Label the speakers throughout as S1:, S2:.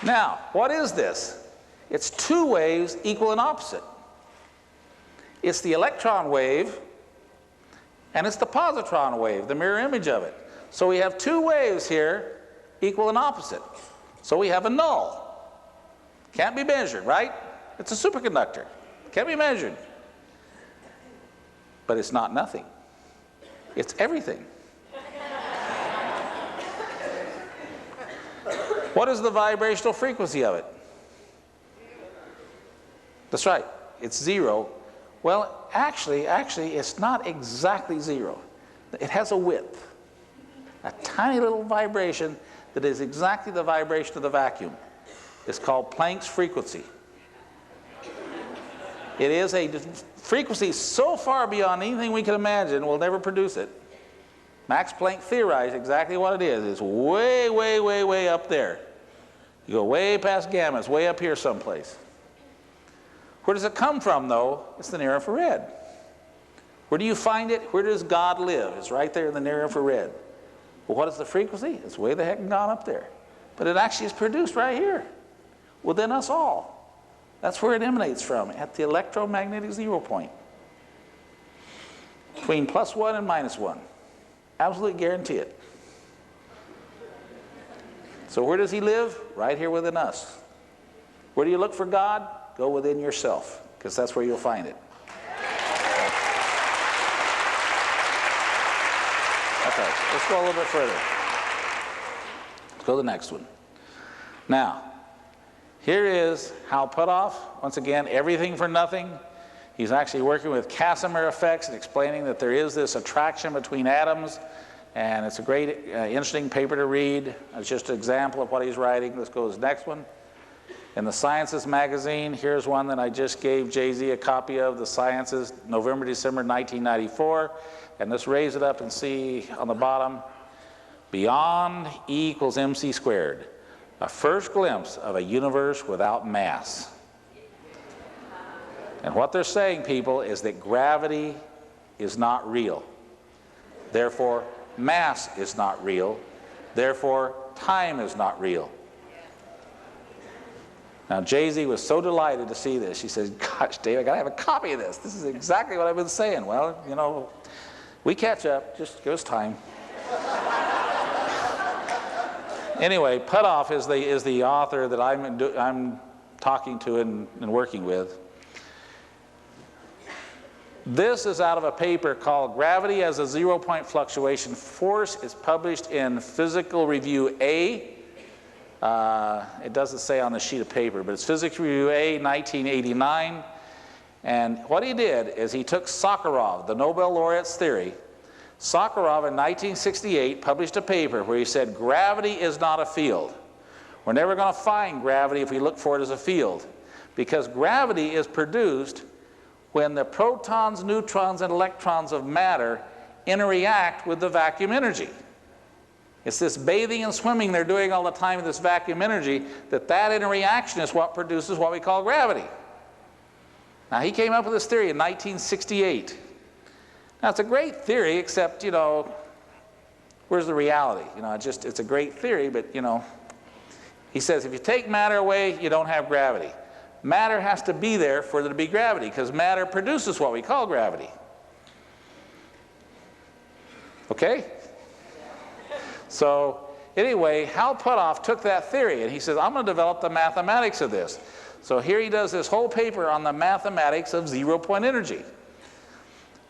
S1: Now, what is this? It's two waves equal and opposite. It's the electron wave and it's the positron wave, the mirror image of it. So we have two waves here equal and opposite. So we have a null. Can't be measured, right? It's a superconductor. Can't be measured. But it's not nothing. It's everything. What is the vibrational frequency of it? That's right. It's zero. Well, actually, it's not exactly zero. It has a width. A tiny little vibration that is exactly the vibration of the vacuum. It's called Planck's frequency. It is a frequency so far beyond anything we can imagine, we'll never produce it. Max Planck theorized exactly what it is. It's way, way, way, way up there. You go way past gamma, it's way up here someplace. Where does it come from, though? It's the near infrared. Where do you find it? Where does God live? It's right there in the near infrared. Well, what is the frequency? It's way the heck gone up there. But it actually is produced right here, within us all. That's where it emanates from, at the electromagnetic zero point. Between +1 and -1. Absolutely guarantee it. So where does he live? Right here within us. Where do you look for God? Go within yourself, because that's where you'll find it. Okay, let's go a little bit further. Let's go to the next one. Now, here is Hal Puthoff. Once again, everything for nothing. He's actually working with Casimir effects and explaining that there is this attraction between atoms. And it's a great, interesting paper to read. It's just an example of what he's writing. Let's go to the next one. In the Sciences magazine, here's one that I just gave Jay-Z a copy of, the Sciences, November, December 1994. And let's raise it up and see on the bottom, Beyond E equals MC squared. A first glimpse of a universe without mass. And what they're saying, people, is that gravity is not real. Therefore, mass is not real. Therefore, time is not real. Now, Jay-Z was so delighted to see this. She said, gosh, Dave, I got to have a copy of this. This is exactly what I've been saying. Well, you know, we catch up. Just give us time. Anyway, Puthoff is the author that I'm talking to and working with. This is out of a paper called Gravity as a Zero-Point Fluctuation Force. It's published in Physical Review A. It doesn't say on the sheet of paper, but it's Physics Review A, 1989. And what he did is he took Sakharov, the Nobel laureate's theory. Sakharov in 1968 published a paper where he said gravity is not a field. We're never going to find gravity if we look for it as a field, because gravity is produced when the protons, neutrons, and electrons of matter interact with the vacuum energy. It's this bathing and swimming they're doing all the time in this vacuum energy, that interaction is what produces what we call gravity. Now, he came up with this theory in 1968. Now, it's a great theory, except, you know, where's the reality? You know, it's a great theory, but, you know, he says if you take matter away, you don't have gravity. Matter has to be there for there to be gravity, because matter produces what we call gravity. Okay? So anyway, Hal Puthoff took that theory and he says, I'm going to develop the mathematics of this. So here he does this whole paper on the mathematics of zero-point energy.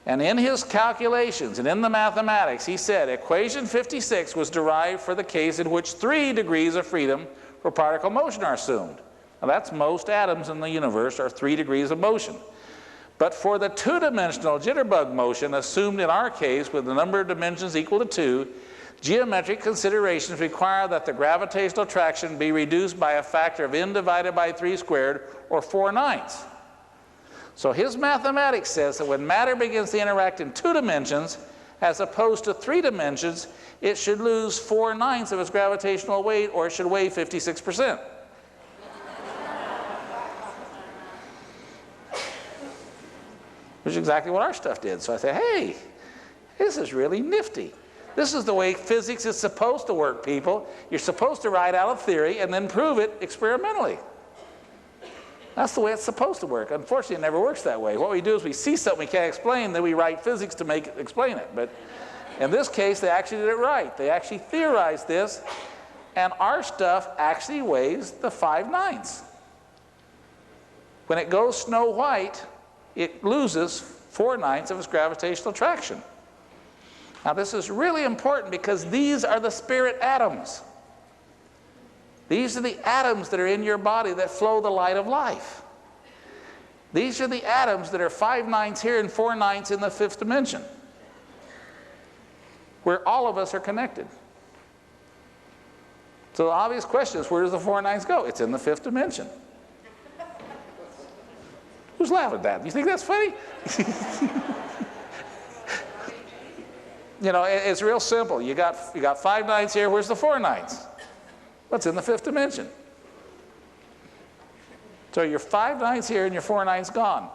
S1: And in his calculations and in the mathematics, he said equation 56 was derived for the case in which 3 degrees of freedom for particle motion are assumed. Now, that's most atoms in the universe are 3 degrees of motion. But for the 2-dimensional jitterbug motion assumed in our case with the number of dimensions equal to 2, geometric considerations require that the gravitational attraction be reduced by a factor of n divided by 3 squared, or 4/9. So his mathematics says that when matter begins to interact in 2 dimensions, as opposed to 3 dimensions, it should lose 4/9 of its gravitational weight, or it should weigh 56%. Which is exactly what our stuff did. So I said, hey, this is really nifty. This is the way physics is supposed to work, people. You're supposed to write out a theory and then prove it experimentally. That's the way it's supposed to work. Unfortunately, it never works that way. What we do is we see something we can't explain, then we write physics to make it explain it. But in this case, they actually did it right. They actually theorized this, and our stuff actually weighs the 5/9. When it goes snow white, it loses 4/9 of its gravitational attraction. Now this is really important because these are the spirit atoms. These are the atoms that are in your body that flow the light of life. These are the atoms that are 5/9 here and 4/9 in the 5th dimension, where all of us are connected. So the obvious question is, where does the 4/9 go? It's in the 5th dimension. Who's laughing at that? You think that's funny? You know, it's real simple. You got 5/9 here. Where's the 4/9? What's in the 5th dimension? So your 5/9 here and your 4/9 gone.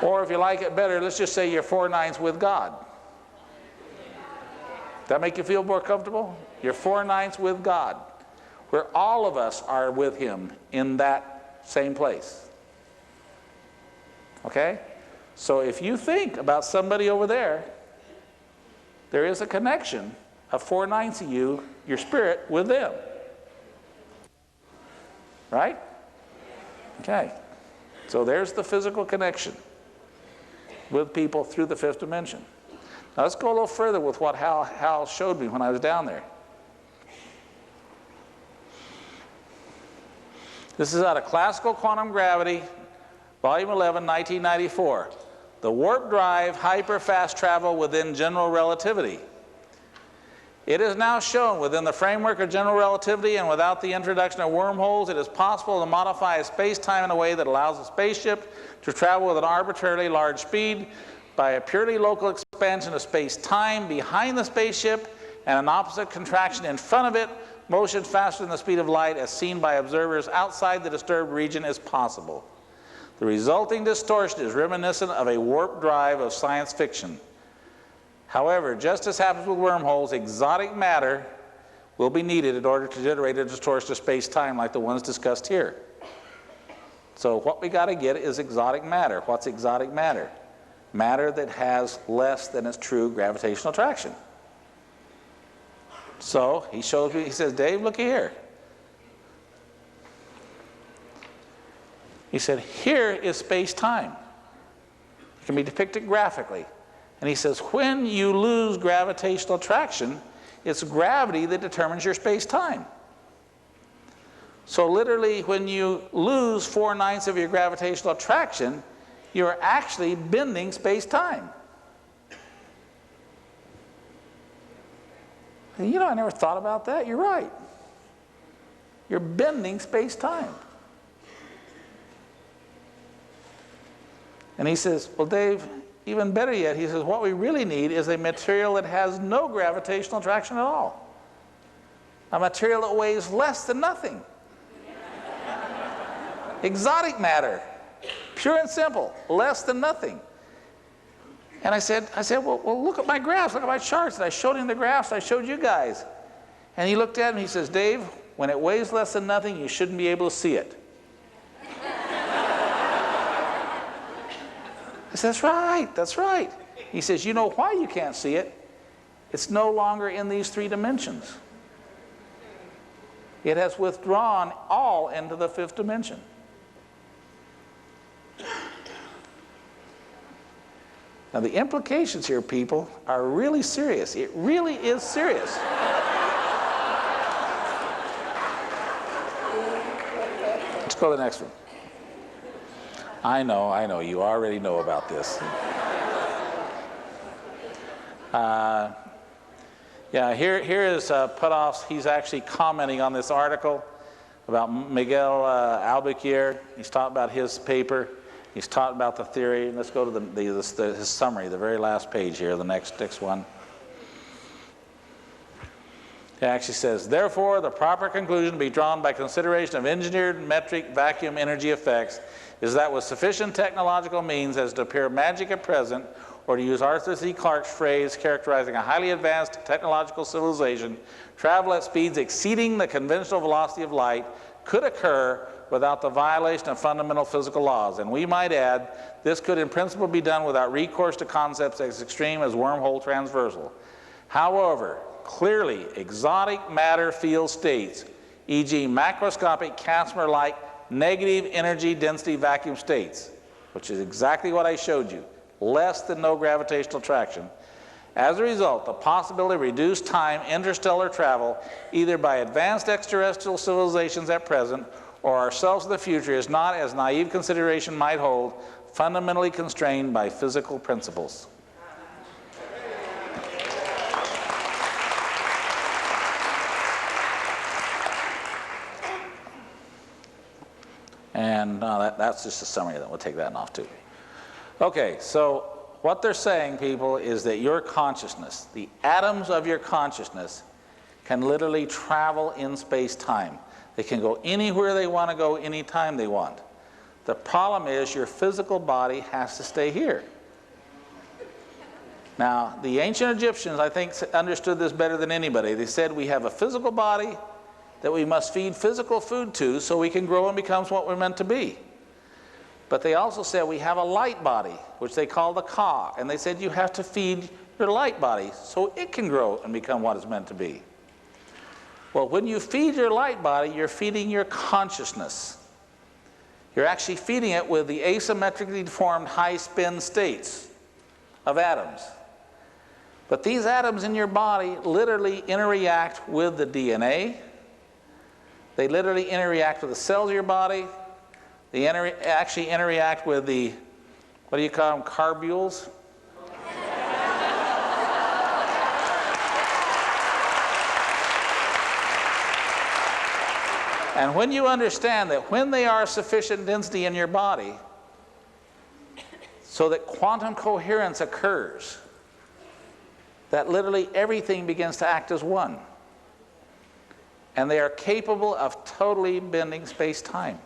S1: Or if you like it better, let's just say your 4/9 with God. Does that make you feel more comfortable? Your 4/9 with God, where all of us are with Him in that same place. Okay? So if you think about somebody over there, there is a connection of 4/9 of you, your spirit, with them. Right? Okay. So there's the physical connection with people through the 5th dimension. Now let's go a little further with what Hal showed me when I was down there. This is out of Classical Quantum Gravity, Volume 11, 1994. The warp drive hyper-fast travel within general relativity. It is now shown within the framework of general relativity and without the introduction of wormholes, it is possible to modify a space-time in a way that allows a spaceship to travel with an arbitrarily large speed by a purely local expansion of space-time behind the spaceship and an opposite contraction in front of it. Motion faster than the speed of light as seen by observers outside the disturbed region is possible. The resulting distortion is reminiscent of a warp drive of science fiction. However, just as happens with wormholes, exotic matter will be needed in order to generate a distortion of space-time like the ones discussed here. So what we got to get is exotic matter. What's exotic matter? Matter that has less than its true gravitational attraction. So he shows me, he says, Dave, look here. He said, here is space-time. It can be depicted graphically. And he says, when you lose gravitational attraction, it's gravity that determines your space-time. So literally, when you lose 4/9 of your gravitational attraction, you're actually bending space-time. You know, I never thought about that. You're right. You're bending space-time. And he says, well, Dave, even better yet, he says, what we really need is a material that has no gravitational attraction at all. A material that weighs less than nothing. Exotic matter. Pure and simple. Less than nothing. And I said, well, look at my graphs, look at my charts. And I showed him the graphs I showed you guys. And he looked at me and he says, Dave, when it weighs less than nothing, you shouldn't be able to see it. I said, that's right, that's right. He says, you know why you can't see it? It's no longer in these 3 dimensions. It has withdrawn all into the 5th dimension. Now the implications here, people, are really serious. It really is serious. Let's go to the next one. I know, you already know about this. Yeah, here is Putoff's. He's actually commenting on this article about Miguel Albuquerque. He's talking about his paper. He's talking about the theory. Let's go to his summary, the very last page here, the next one. It actually says, therefore, the proper conclusion to be drawn by consideration of engineered metric vacuum energy effects is that with sufficient technological means as to appear magic at present, or to use Arthur C. Clarke's phrase characterizing a highly advanced technological civilization, travel at speeds exceeding the conventional velocity of light could occur without the violation of fundamental physical laws. And we might add, this could in principle be done without recourse to concepts as extreme as wormhole transversal. However, clearly exotic matter field states, e.g. macroscopic Casimir-like negative energy density vacuum states, which is exactly what I showed you, less than no gravitational attraction. As a result, the possibility of reduced time interstellar travel, either by advanced extraterrestrial civilizations at present or ourselves in the future, is not, as naive consideration might hold, fundamentally constrained by physical principles. And that's just a summary of that. We'll take that off too. Okay, so what they're saying, people, is that your consciousness, the atoms of your consciousness, can literally travel in space-time. They can go anywhere they want to go, anytime they want. The problem is your physical body has to stay here. Now, the ancient Egyptians, I think, understood this better than anybody. They said we have a physical body that we must feed physical food to so we can grow and become what we're meant to be. But they also said we have a light body, which they call the Ka, and they said you have to feed your light body so it can grow and become what it's meant to be. Well, when you feed your light body, you're feeding your consciousness. You're actually feeding it with the asymmetrically deformed high-spin states of atoms. But these atoms in your body literally interact with the DNA. They literally interact with the cells of your body. They actually interact with the, what do you call them, carbules? And when you understand that when they are sufficient density in your body, so that quantum coherence occurs, that literally everything begins to act as one. And they are capable of totally bending space-time.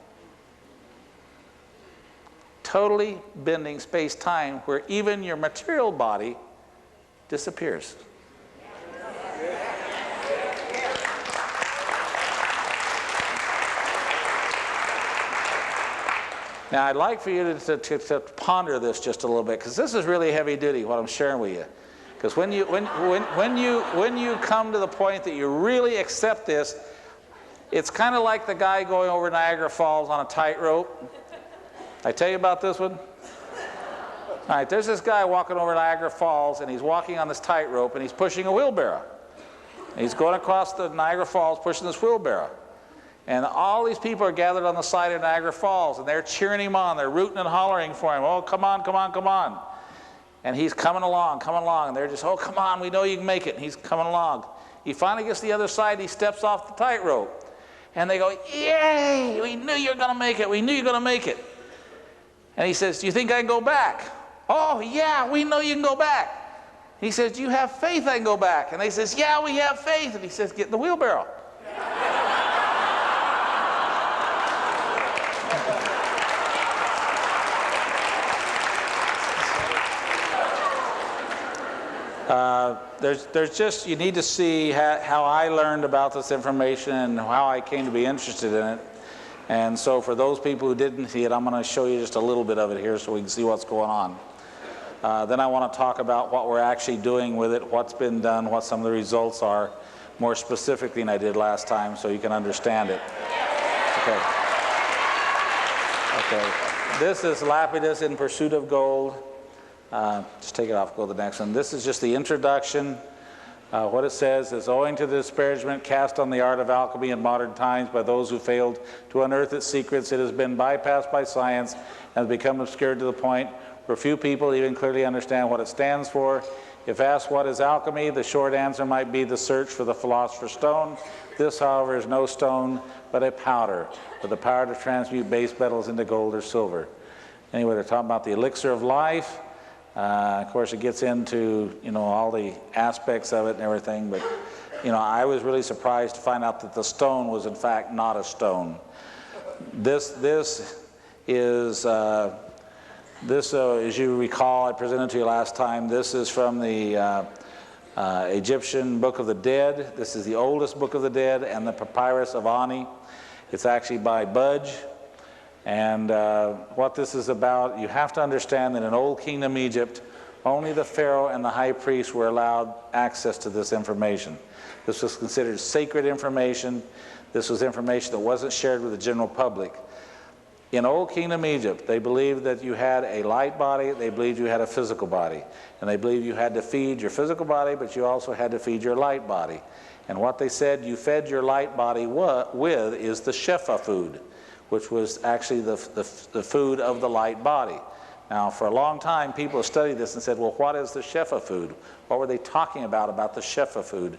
S1: Totally bending space-time, where even your material body disappears. Now, I'd like for you to ponder this just a little bit, because this is really heavy duty, what I'm sharing with you. Because when you come to the point that you really accept this, it's kind of like the guy going over Niagara Falls on a tightrope. I tell you about this one? All right, there's this guy walking over Niagara Falls, and he's walking on this tightrope, and he's pushing a wheelbarrow. And he's going across the Niagara Falls pushing this wheelbarrow. And all these people are gathered on the side of Niagara Falls, and they're cheering him on. They're rooting and hollering for him. Oh, come on, come on, come on. And he's coming along, and they're just, oh, come on, we know you can make it. And he's coming along. He finally gets to the other side, he steps off the tightrope. And they go, yay, we knew you were going to make it. We knew you were going to make it. And he says, do you think I can go back? Oh, yeah, we know you can go back. He says, do you have faith I can go back? And they says, yeah, we have faith. And he says, get in the wheelbarrow. There's just, you need to see how I learned about this information and how I came to be interested in it. And so for those people who didn't see it, I'm going to show you just a little bit of it here so we can see what's going on. Then I want to talk about what we're actually doing with it, what's been done, what some of the results are, more specifically than I did last time, so you can understand it. Okay. Okay. This is Lapidus in Pursuit of Gold. Just take it off, go to the next one. This is just the introduction. What it says is, owing to the disparagement cast on the art of alchemy in modern times by those who failed to unearth its secrets, it has been bypassed by science and has become obscured to the point where few people even clearly understand what it stands for. If asked what is alchemy, the short answer might be the search for the philosopher's stone. This, however, is no stone, but a powder, with the power to transmute base metals into gold or silver. Anyway, they're talking about the elixir of life. Of course, it gets into, all the aspects of it and everything, but, I was really surprised to find out that the stone was, in fact, not a stone. This is This, as you recall, I presented to you last time, this is from the Egyptian Book of the Dead. This is the oldest Book of the Dead, and the Papyrus of Ani. It's actually by Budge. And what this is about, you have to understand that in Old Kingdom Egypt, only the Pharaoh and the high priest were allowed access to this information. This was considered sacred information. This was information that wasn't shared with the general public. In Old Kingdom Egypt, they believed that you had a light body, they believed you had a physical body. And they believed you had to feed your physical body, but you also had to feed your light body. And what they said you fed your light body with is the Shefa food, which was actually the food of the light body. Now, for a long time, people have studied this and said, well, what is the Shefa food? What were they talking about the Shefa food?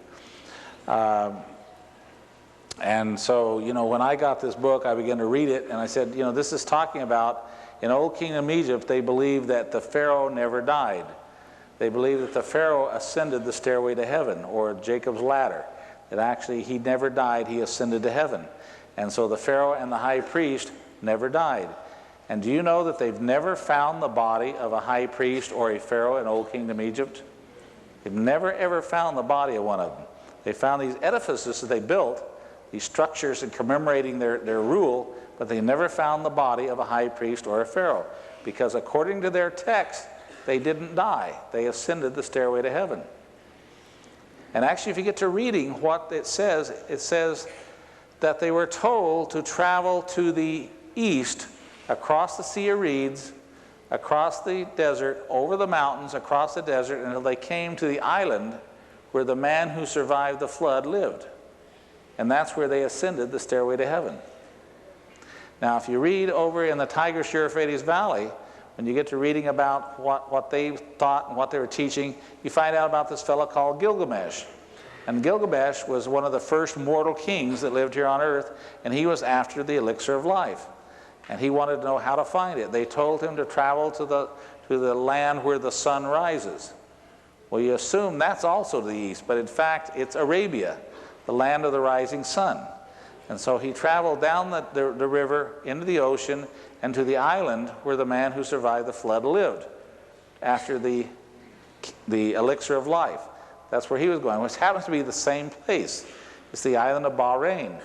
S1: And so, you know, when I got this book, I began to read it, and I said, you know, this is talking about, in Old Kingdom Egypt, they believed that the Pharaoh never died. They believed that the Pharaoh ascended the stairway to heaven, or Jacob's ladder. That actually he never died, he ascended to heaven. And so the Pharaoh and the high priest never died. And do you know that they've never found the body of a high priest or a Pharaoh in Old Kingdom Egypt? They've never ever found the body of one of them. They found these edifices that they built, these structures in commemorating their rule, but they never found the body of a high priest or a Pharaoh, because according to their text, they didn't die. They ascended the stairway to heaven. And actually, if you get to reading what it says that they were told to travel to the east, across the Sea of Reeds, across the desert, over the mountains, across the desert, until they came to the island where the man who survived the flood lived. And that's where they ascended the stairway to heaven. Now, if you read over in the Tigris-Euphrates Valley, when you get to reading about what they thought and what they were teaching, you find out about this fellow called Gilgamesh. And Gilgamesh was one of the first mortal kings that lived here on earth, and he was after the elixir of life. And he wanted to know how to find it. They told him to travel to the land where the sun rises. Well, you assume that's also to the east, but in fact, it's Arabia, the land of the rising sun. And so he traveled down the river into the ocean and to the island where the man who survived the flood lived after the elixir of life. That's where he was going, which happens to be the same place. It's the island of Bahrain.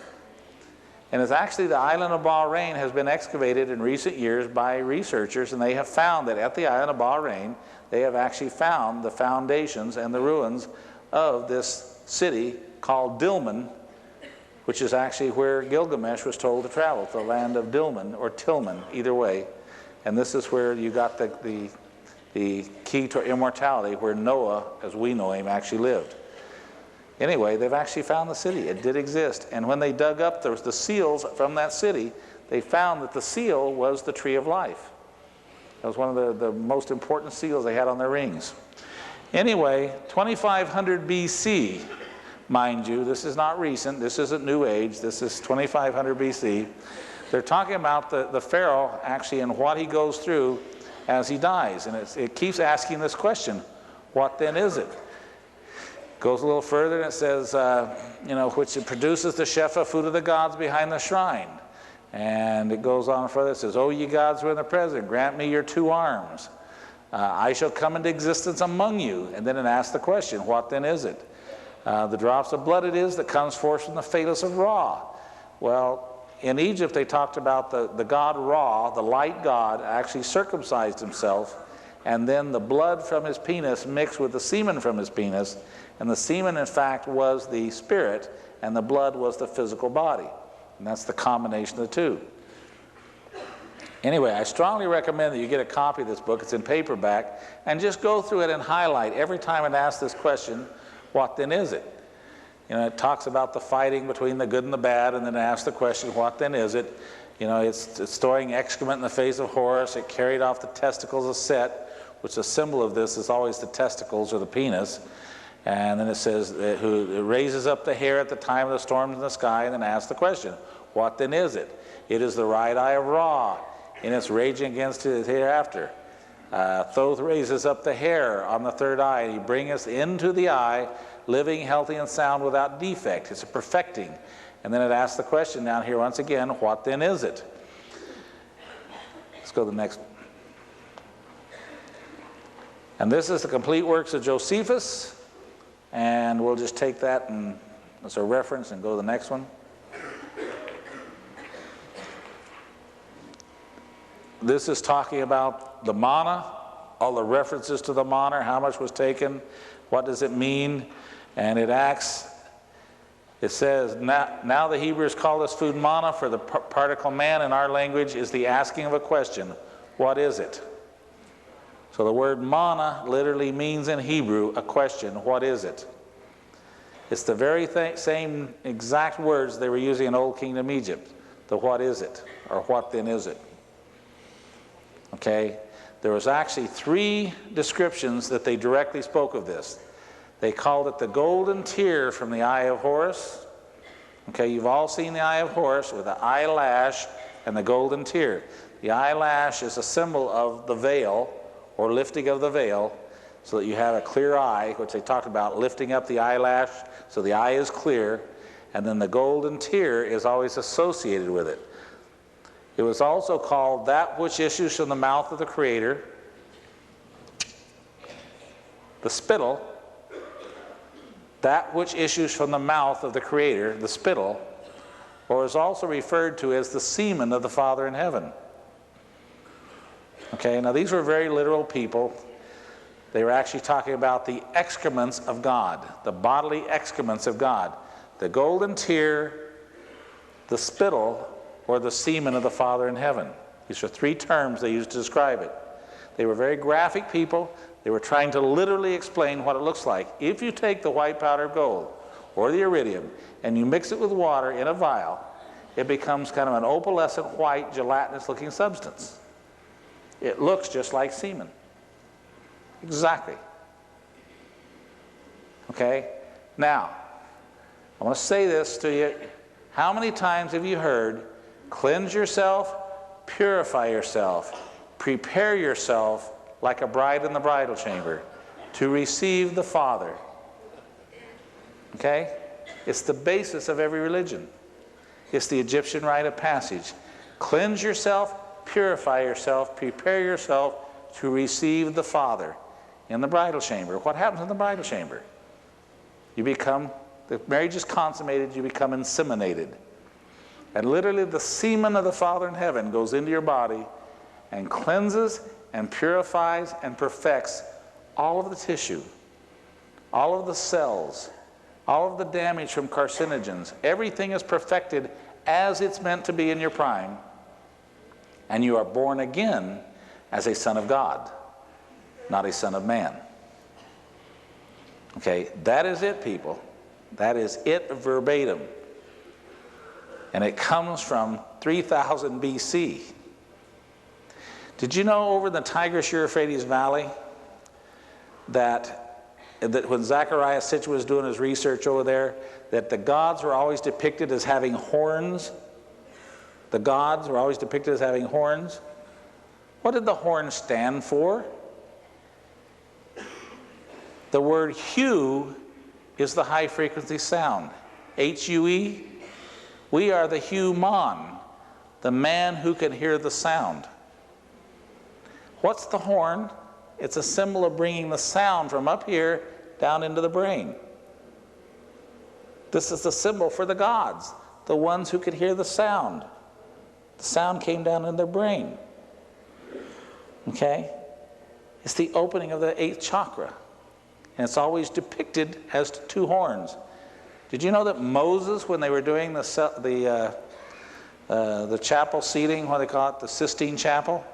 S1: And it's actually the island of Bahrain has been excavated in recent years by researchers, and they have found that at the island of Bahrain, they have actually found the foundations and the ruins of this city called Dilmun, which is actually where Gilgamesh was told to travel, to the land of Dilmun or Tilman, either way. And this is where you got the key to immortality, where Noah, as we know him, actually lived. Anyway, they've actually found the city. It did exist. And when they dug up the seals from that city, they found that the seal was the tree of life. That was one of the most important seals they had on their rings. Anyway, 2500 BC, mind you, this is not recent, this isn't New Age, this is 2500 BC. They're talking about the Pharaoh actually and what he goes through as he dies. And it keeps asking this question, what then is it? Goes a little further and it says, you know, which it produces the Shefa, food of the gods behind the shrine. And it goes on further, it says, O ye gods who are in the present, grant me your two arms. I shall come into existence among you. And then it asks the question, what then is it? The drops of blood it is that comes forth from the phallus of Ra. Well, in Egypt they talked about the god Ra, the light god, actually circumcised himself, and then the blood from his penis mixed with the semen from his penis, and the semen in fact was the spirit, and the blood was the physical body. And that's the combination of the two. Anyway, I strongly recommend that you get a copy of this book. It's in paperback, and just go through it and highlight every time it asks this question, what then is it? You know, it talks about the fighting between the good and the bad, and then it asks the question, what then is it? You know, it's storing excrement in the face of Horus. It carried off the testicles of Set, which the symbol of this is always the testicles or the penis. And then it says, who raises up the hair at the time of the storms in the sky, and then asks the question, what then is it? It is the right eye of Ra, in its raging against it hereafter. Thoth raises up the hair on the third eye, and he bringeth into the eye, living, healthy, and sound without defect. It's a perfecting. And then it asks the question down here once again, what then is it? Let's go to the next. And this is the complete works of Josephus, and we'll just take that and as a reference and go to the next one. This is talking about the manna, all the references to the manna, how much was taken, what does it mean, and it says, now the Hebrews call this food manna, for the particle man in our language is the asking of a question. What is it? So the word manna literally means in Hebrew a question. What is it? It's the very same exact words they were using in Old Kingdom Egypt. The what is it? Or what then is it? Okay? There was actually 3 descriptions that they directly spoke of this. They called it the golden tear from the eye of Horus. Okay, you've all seen the eye of Horus with the eyelash and the golden tear. The eyelash is a symbol of the veil, or lifting of the veil, so that you have a clear eye, which they talked about, lifting up the eyelash so the eye is clear, and then the golden tear is always associated with it. It was also called that which issues from the mouth of the Creator, the spittle, that which issues from the mouth of the Creator, the spittle, or is also referred to as the semen of the Father in heaven. Okay, now these were very literal people. They were actually talking about the excrements of God, the bodily excrements of God. The golden tear, the spittle, or the semen of the Father in heaven. These are 3 terms they used to describe it. They were very graphic people. They were trying to literally explain what it looks like. If you take the white powder of gold, or the iridium, and you mix it with water in a vial, it becomes kind of an opalescent white gelatinous looking substance. It looks just like semen. Exactly. Okay? Now, I want to say this to you. How many times have you heard, cleanse yourself, purify yourself, prepare yourself like a bride in the bridal chamber to receive the Father? Okay? It's the basis of every religion. It's the Egyptian rite of passage. Cleanse yourself, purify yourself, prepare yourself to receive the Father in the bridal chamber. What happens in the bridal chamber? You become, the marriage is consummated, you become inseminated. And literally the semen of the Father in heaven goes into your body and cleanses and purifies and perfects all of the tissue, all of the cells, all of the damage from carcinogens. Everything is perfected as it's meant to be in your prime. And you are born again as a son of God, not a son of man. Okay, that is it, people. That is it verbatim. And it comes from 3000 BC. Did you know over in the Tigris-Euphrates Valley that when Zecharia Sitchin was doing his research over there, that the gods were always depicted as having horns? The gods were always depicted as having horns. What did the horn stand for? The word hue is the high frequency sound. H-U-E. We are the human, the man who can hear the sound. What's the horn? It's a symbol of bringing the sound from up here down into the brain. This is the symbol for the gods, the ones who could hear the sound. The sound came down in their brain. Okay? It's the opening of the 8th chakra. And it's always depicted as 2 horns. Did you know that Moses, when they were doing the chapel seating, what they call it, the Sistine Chapel,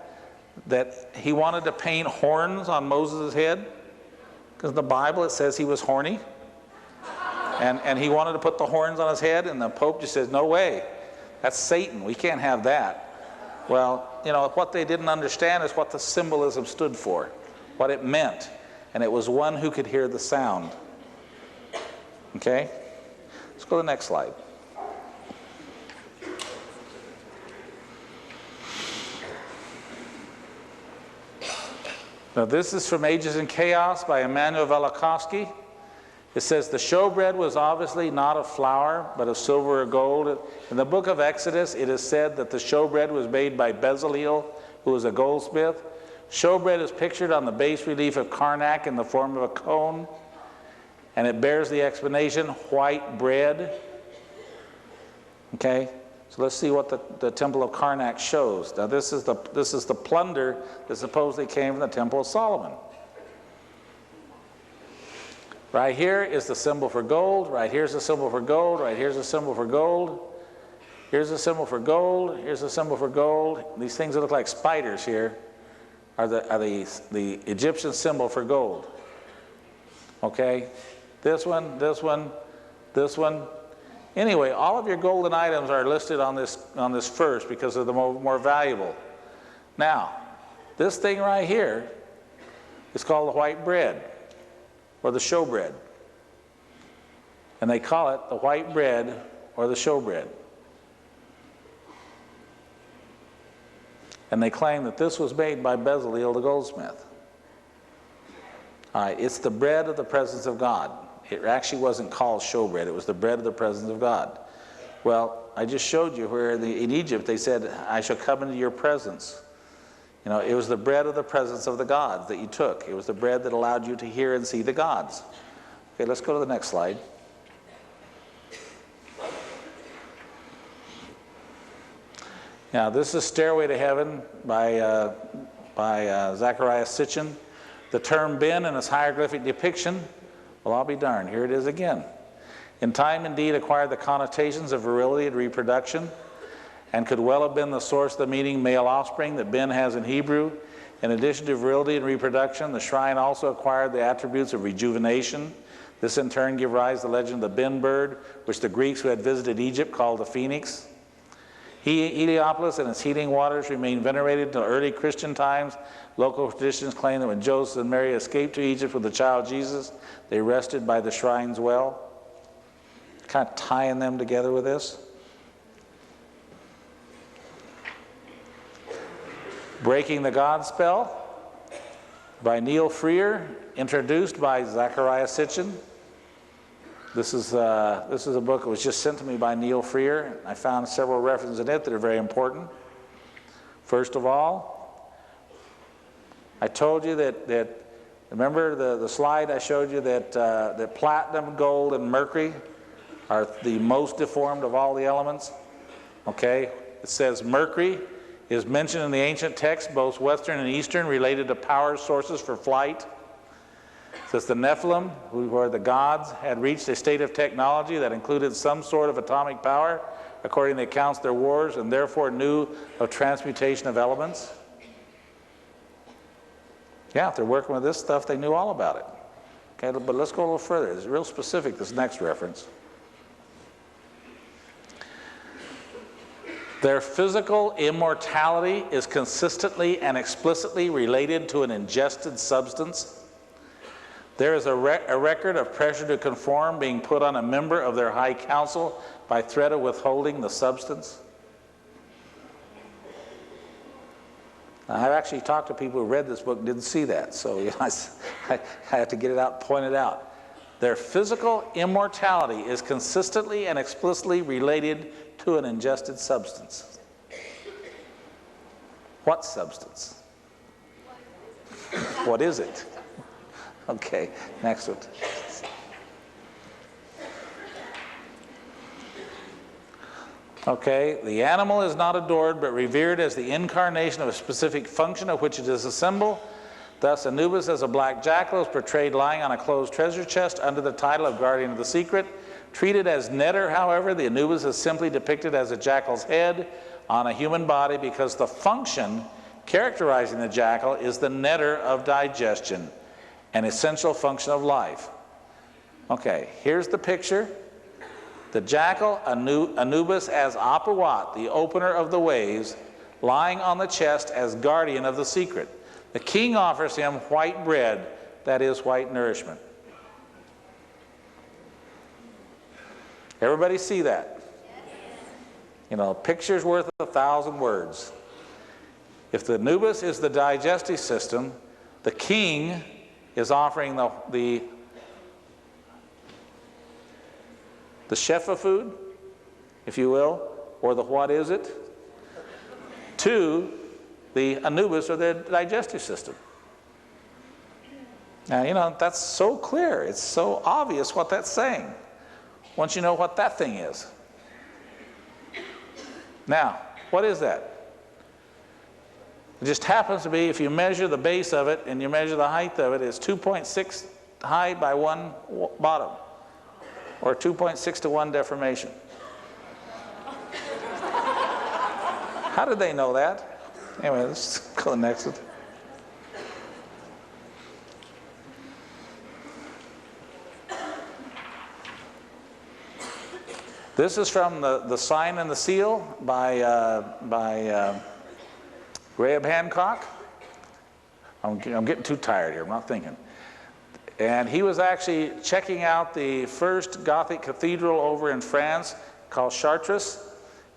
S1: that he wanted to paint horns on Moses' head? Because in the Bible it says he was horny. And he wanted to put the horns on his head, and the Pope just says, no way. That's Satan. We can't have that. Well, you know, what they didn't understand is what the symbolism stood for, what it meant. And it was one who could hear the sound. Okay? Let's go to the next slide. Now this is from Ages in Chaos by Immanuel Velikovsky. It says the showbread was obviously not of flour, but of silver or gold. In the book of Exodus, it is said that the showbread was made by Bezaleel, who was a goldsmith, Showbread is pictured on the bas relief of Karnak in the form of a cone, and it bears the explanation, white bread. Okay, so let's see what the temple of Karnak shows. Now this is the plunder that supposedly came from the temple of Solomon. Right here is the symbol for gold. Right here's the symbol for gold. Right here's the symbol for gold. Here's a symbol for gold. Here's a symbol for gold. These things that look like spiders here are the Egyptian symbol for gold. Okay? This one, this one, this one. Anyway, all of your golden items are listed on this first because they're the more valuable. Now, this thing right here is called the white bread, or the showbread. And they call it the white bread or the showbread. And they claim that this was made by Bezaleel the goldsmith. All right, it's the bread of the presence of God. It actually wasn't called showbread, it was the bread of the presence of God. Well, I just showed you where in Egypt they said, I shall come into your presence. You know, it was the bread of the presence of the gods that you took. It was the bread that allowed you to hear and see the gods. Okay, let's go to the next slide. Now, this is Stairway to Heaven by Zechariah Sitchin. The term bin in its hieroglyphic depiction, well, I'll be darned, here it is again. In time, indeed, acquired the connotations of virility and reproduction, and could well have been the source of the meaning male offspring that bin has in Hebrew. In addition to virility and reproduction, the shrine also acquired the attributes of rejuvenation. This in turn gave rise to the legend of the bin bird, which the Greeks who had visited Egypt called the phoenix. Heliopolis and its healing waters remained venerated until early Christian times. Local traditions claim that when Joseph and Mary escaped to Egypt with the child Jesus, they rested by the shrine's well. Kind of tying them together with this. Breaking the God Spell by Neil Freer, introduced by Zechariah Sitchin. This is a book that was just sent to me by Neil Freer. I found several references in it that are very important. First of all, I told you that remember the slide I showed you that platinum, gold, and mercury are the most deformed of all the elements? Okay, it says mercury is mentioned in the ancient texts, both Western and Eastern, related to power sources for flight. It says the Nephilim, who were the gods, had reached a state of technology that included some sort of atomic power, according to the accounts of their wars, and therefore knew of transmutation of elements. Yeah, if they're working with this stuff, they knew all about it. Okay, but let's go a little further. It's real specific, this next reference. Their physical immortality is consistently and explicitly related to an ingested substance. There is a record of pressure to conform being put on a member of their high council by threat of withholding the substance. Now, I've actually talked to people who read this book and didn't see that, so you know, I have to get it out and point it out. Their physical immortality is consistently and explicitly related to an ingested substance. What substance? What is it? Okay, next one. Okay, the animal is not adored but revered as the incarnation of a specific function of which it is a symbol. Thus, Anubis as a black jackal is portrayed lying on a closed treasure chest under the title of guardian of the secret. Treated as netter, however, the Anubis is simply depicted as a jackal's head on a human body because the function characterizing the jackal is the netter of digestion, an essential function of life. Okay, here's the picture. The jackal, Anubis as Apawat, the opener of the ways, lying on the chest as guardian of the secret. The king offers him white bread, that is white nourishment. Everybody see that? You know, picture's worth 1,000 words. If the Anubis is the digestive system, the king is offering the shefa food, if you will, or the what is it, to the Anubis or the digestive system. Now, you know, that's so clear. It's so obvious what that's saying once you know what that thing is. Now, what is that? It just happens to be, if you measure the base of it and you measure the height of it, it's 2.6 high by 1 bottom, or 2.6 to 1 deformation. How did they know that? Anyway, let's go to the next one. This is from the Sign and the Seal by Graham Hancock. I'm getting too tired here, I'm not thinking. And he was actually checking out the first Gothic cathedral over in France called Chartres.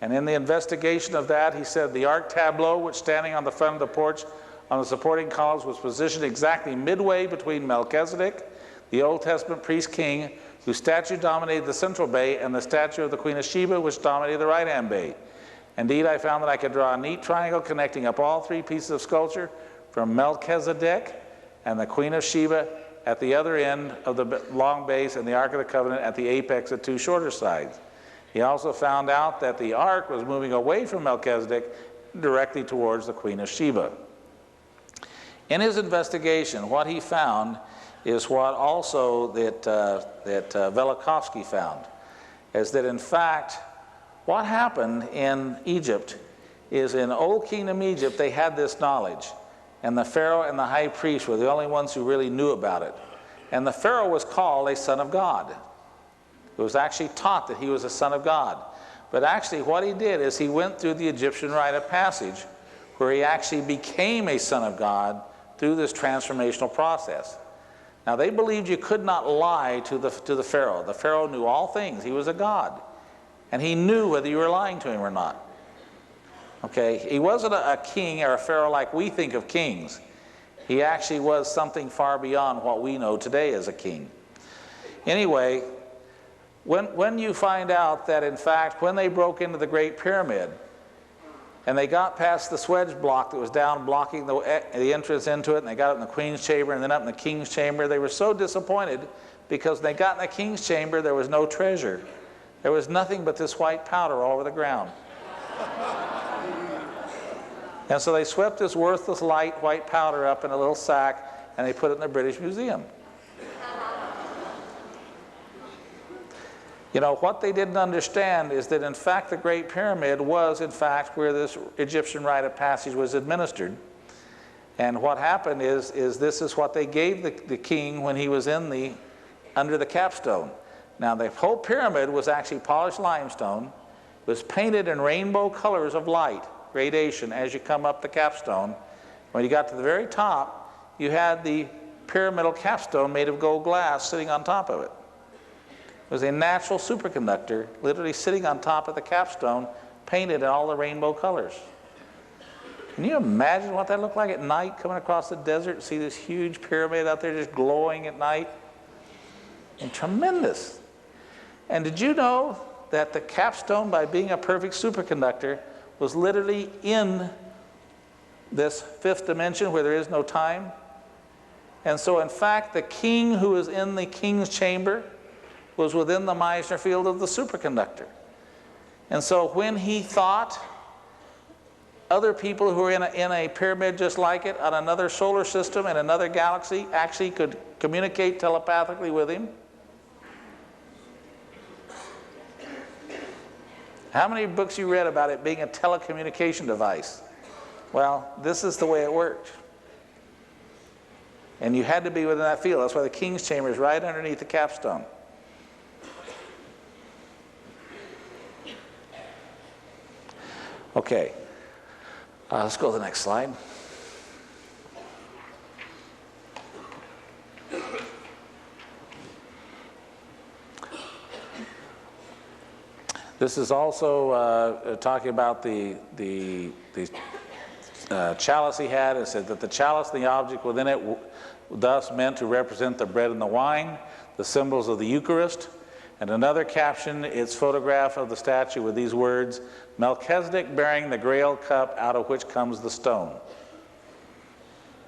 S1: And in the investigation of that, he said the Ark tableau, which standing on the front of the porch on the supporting columns, was positioned exactly midway between Melchizedek, the Old Testament priest king, whose statue dominated the central bay, and the statue of the Queen of Sheba, which dominated the right-hand bay. Indeed, I found that I could draw a neat triangle connecting up all 3 pieces of sculpture from Melchizedek and the Queen of Sheba at the other end of the long base, and the Ark of the Covenant at the apex at 2 shorter sides. He also found out that the Ark was moving away from Melchizedek directly towards the Queen of Sheba. In his investigation, what he found is what also that Velikovsky found, is that in fact, what happened in Egypt is in Old Kingdom Egypt, they had this knowledge, and the Pharaoh and the high priest were the only ones who really knew about it. And the Pharaoh was called a son of God. It was actually taught that he was a son of God. But actually what he did is he went through the Egyptian rite of passage, where he actually became a son of God through this transformational process. Now, they believed you could not lie to the Pharaoh. The Pharaoh knew all things. He was a god. And he knew whether you were lying to him or not. Okay? He wasn't a king or a Pharaoh like we think of kings. He actually was something far beyond what we know today as a king. Anyway, when you find out that, in fact, when they broke into the Great Pyramid, and they got past the swedge block that was down blocking the entrance into it, and they got up in the Queen's chamber and then up in the King's chamber, they were so disappointed because when they got in the King's chamber, there was no treasure. There was nothing but this white powder all over the ground. And so they swept this worthless light white powder up in a little sack, and they put it in the British Museum. You know, what they didn't understand is that, in fact, the Great Pyramid was, in fact, where this Egyptian rite of passage was administered. And what happened is this is what they gave the king when he was under the capstone. Now, the whole pyramid was actually polished limestone, was painted in rainbow colors of light, gradation, as you come up the capstone. When you got to the very top, you had the pyramidal capstone made of gold glass sitting on top of it. It was a natural superconductor literally sitting on top of the capstone, painted in all the rainbow colors. Can you imagine what that looked like at night, coming across the desert, see this huge pyramid out there just glowing at night? And tremendous. And did you know that the capstone, by being a perfect superconductor, was literally in this 5th dimension where there is no time? And so, in fact, the king who was in the king's chamber was within the Meissner field of the superconductor. And so when he thought, other people who were in a pyramid just like it on another solar system and another galaxy actually could communicate telepathically with him. How many books you read about it being a telecommunication device? Well, this is the way it worked. And you had to be within that field. That's why the king's chamber is right underneath the capstone. Okay, let's go to the next slide. This is also talking about the chalice he had. It said that the chalice and the object within it thus meant to represent the bread and the wine, the symbols of the Eucharist. And another caption, its photograph of the statue with these words, Melchizedek bearing the grail cup out of which comes the stone.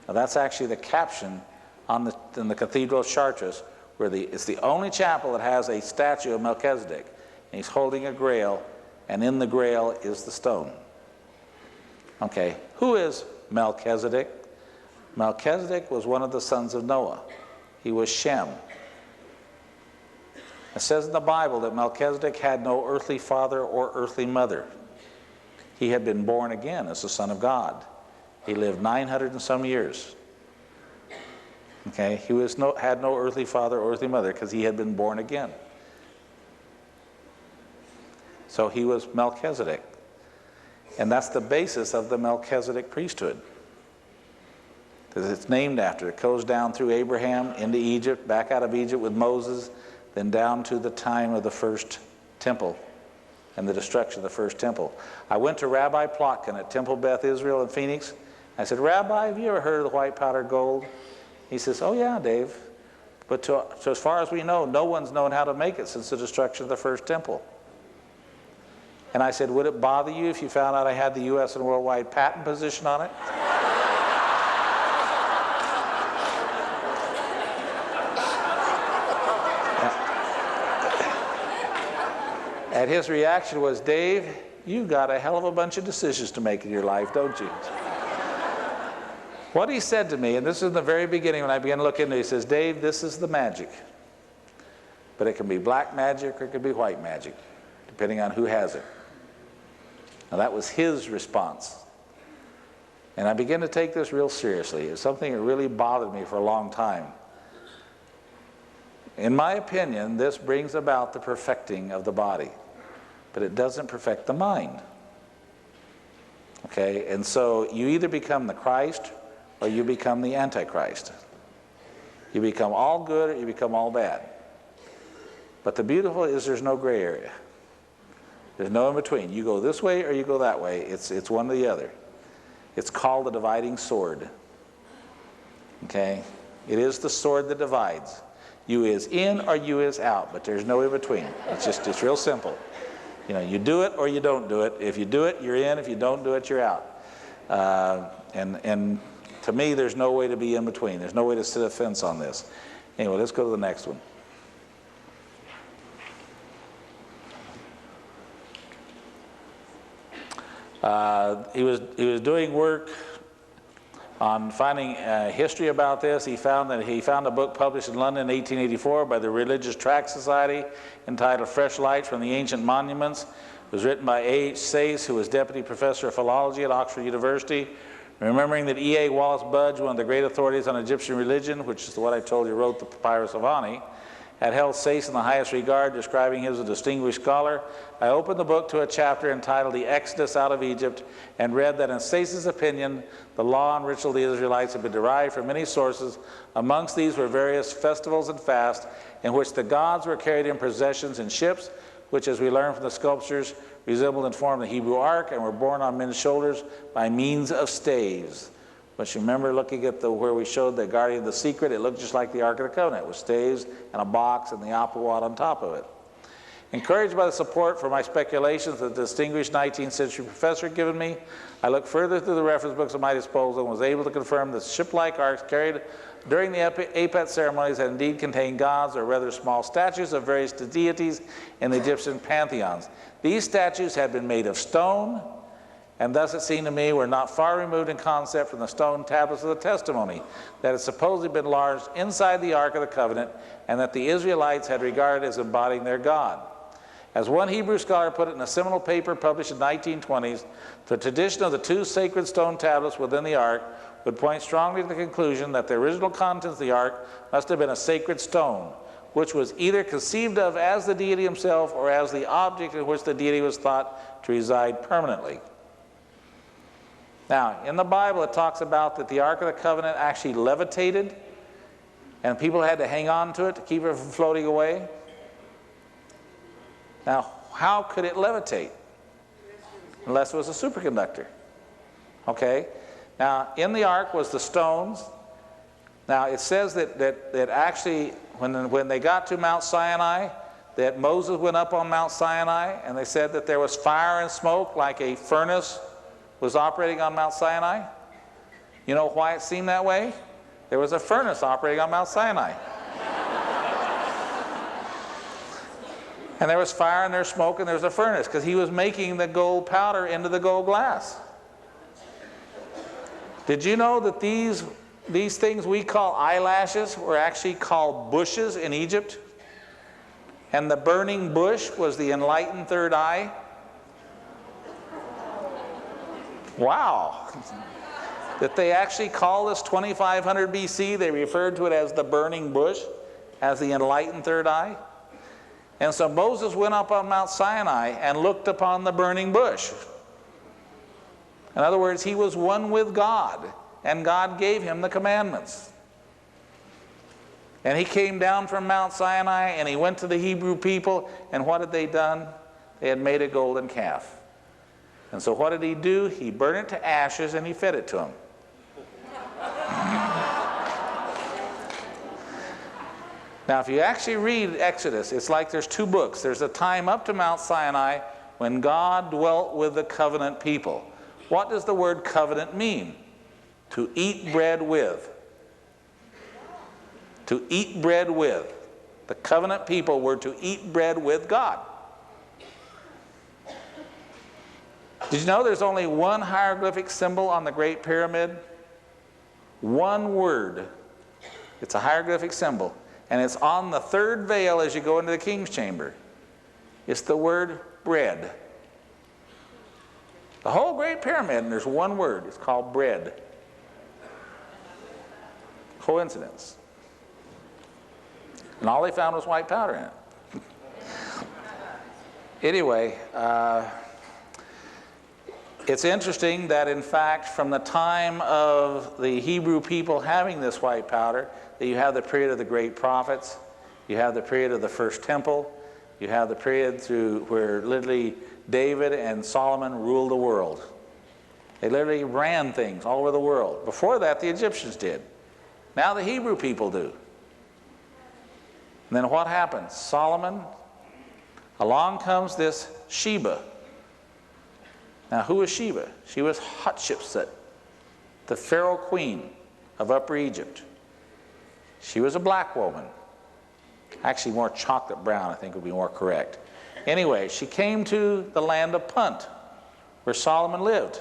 S1: Now that's actually the caption on in the Cathedral of Chartres, where it's the only chapel that has a statue of Melchizedek. And he's holding a grail, and in the grail is the stone. Okay, who is Melchizedek? Melchizedek was one of the sons of Noah. He was Shem. It says in the Bible that Melchizedek had no earthly father or earthly mother. He had been born again as the Son of God. He lived 900 and some years. Okay, he had no earthly father or earthly mother because he had been born again. So he was Melchizedek. And that's the basis of the Melchizedek priesthood. Because it's named after it. It goes down through Abraham into Egypt, back out of Egypt with Moses, then down to the time of the first temple and the destruction of the first temple. I went to Rabbi Plotkin at Temple Beth Israel in Phoenix. I said, Rabbi, have you ever heard of the white powdered gold? He says, oh yeah, Dave. But so as far as we know, no one's known how to make it since the destruction of the first temple. And I said, would it bother you if you found out I had the U.S. and worldwide patent position on it? And his reaction was, Dave, you've got a hell of a bunch of decisions to make in your life, don't you? What he said to me, and this is in the very beginning when I began to look into it, he says, Dave, this is the magic. But it can be black magic or it can be white magic, depending on who has it. Now that was his response. And I began to take this real seriously. It's something that really bothered me for a long time. In my opinion, this brings about the perfecting of the body, but it doesn't perfect the mind. Okay, and so you either become the Christ or you become the Antichrist. You become all good or you become all bad. But the beautiful is there's no gray area. There's no in between. You go this way or you go that way. It's one or the other. It's called the dividing sword. Okay? It is the sword that divides. You is in or you is out, but there's no in between. It's real simple. You know, you do it or you don't do it. If you do it, you're in. If you don't do it, you're out. And to me, there's no way to be in between. There's no way to sit a fence on this. Anyway, let's go to the next one. He was doing work on finding history about this. He found a book published in London in 1884 by the Religious Tract Society entitled Fresh Light from the Ancient Monuments. It was written by A.H. Sayce, who was Deputy Professor of Philology at Oxford University. Remembering that E.A. Wallace Budge, one of the great authorities on Egyptian religion, which is what I told you wrote the Papyrus of Ani, had held Sayce in the highest regard, describing him as a distinguished scholar, I opened the book to a chapter entitled The Exodus Out of Egypt and read that in Sayce's opinion, the law and ritual of the Israelites had been derived from many sources. Amongst these were various festivals and fasts in which the gods were carried in processions in ships, which, as we learn from the sculptures, resembled in form the Hebrew Ark and were borne on men's shoulders by means of staves. But you remember looking at where we showed the guardian of the secret, it looked just like the Ark of the Covenant with staves and a box and the apple-wad on top of it. Encouraged by the support for my speculations that the distinguished 19th century professor had given me, I looked further through the reference books at my disposal and was able to confirm that ship-like arks carried during the Apet ceremonies had indeed contained gods, or rather small statues of various deities in the Egyptian pantheons. These statues had been made of stone, and thus it seemed to me were not far removed in concept from the stone tablets of the testimony that had supposedly been lodged inside the Ark of the Covenant and that the Israelites had regarded as embodying their God. As one Hebrew scholar put it in a seminal paper published in the 1920s, the tradition of the two sacred stone tablets within the Ark would point strongly to the conclusion that the original contents of the Ark must have been a sacred stone, which was either conceived of as the deity himself or as the object in which the deity was thought to reside permanently. Now, in the Bible, it talks about that the Ark of the Covenant actually levitated, and people had to hang on to it to keep it from floating away. Now, how could it levitate? Unless it was a superconductor. Okay? Now, in the Ark was the stones. Now, it says that actually, when they got to Mount Sinai, that Moses went up on Mount Sinai and they said that there was fire and smoke like a furnace was operating on Mount Sinai? You know why it seemed that way? There was a furnace operating on Mount Sinai. And there was fire and there's smoke and there's a furnace, because he was making the gold powder into the gold glass. Did you know that these things we call eyelashes were actually called bushes in Egypt? And the burning bush was the enlightened third eye? Wow. That they actually call this 2500 BC, they referred to it as the burning bush, as the enlightened third eye. And so Moses went up on Mount Sinai and looked upon the burning bush. In other words, he was one with God, and God gave him the commandments. And he came down from Mount Sinai and he went to the Hebrew people, and what had they done? They had made a golden calf. And so what did he do? He burned it to ashes and he fed it to them. Now, if you actually read Exodus, it's like there's two books. There's a time up to Mount Sinai when God dwelt with the covenant people. What does the word covenant mean? To eat bread with. To eat bread with. The covenant people were to eat bread with God. Did you know there's only one hieroglyphic symbol on the Great Pyramid? One word. It's a hieroglyphic symbol. And it's on the third veil as you go into the king's chamber. It's the word bread. The whole Great Pyramid, and there's one word. It's called bread. Coincidence. And all they found was white powder in it. Anyway, it's interesting that in fact from the time of the Hebrew people having this white powder, that you have the period of the great prophets, you have the period of the first temple, you have the period through where literally David and Solomon ruled the world. They literally ran things all over the world. Before that, the Egyptians did. Now the Hebrew people do. And then what happens? Solomon, along comes this Sheba. Now who was Sheba? She was Hatshepsut, the Pharaoh queen of Upper Egypt. She was a black woman. Actually more chocolate brown, I think would be more correct. Anyway, she came to the land of Punt, where Solomon lived.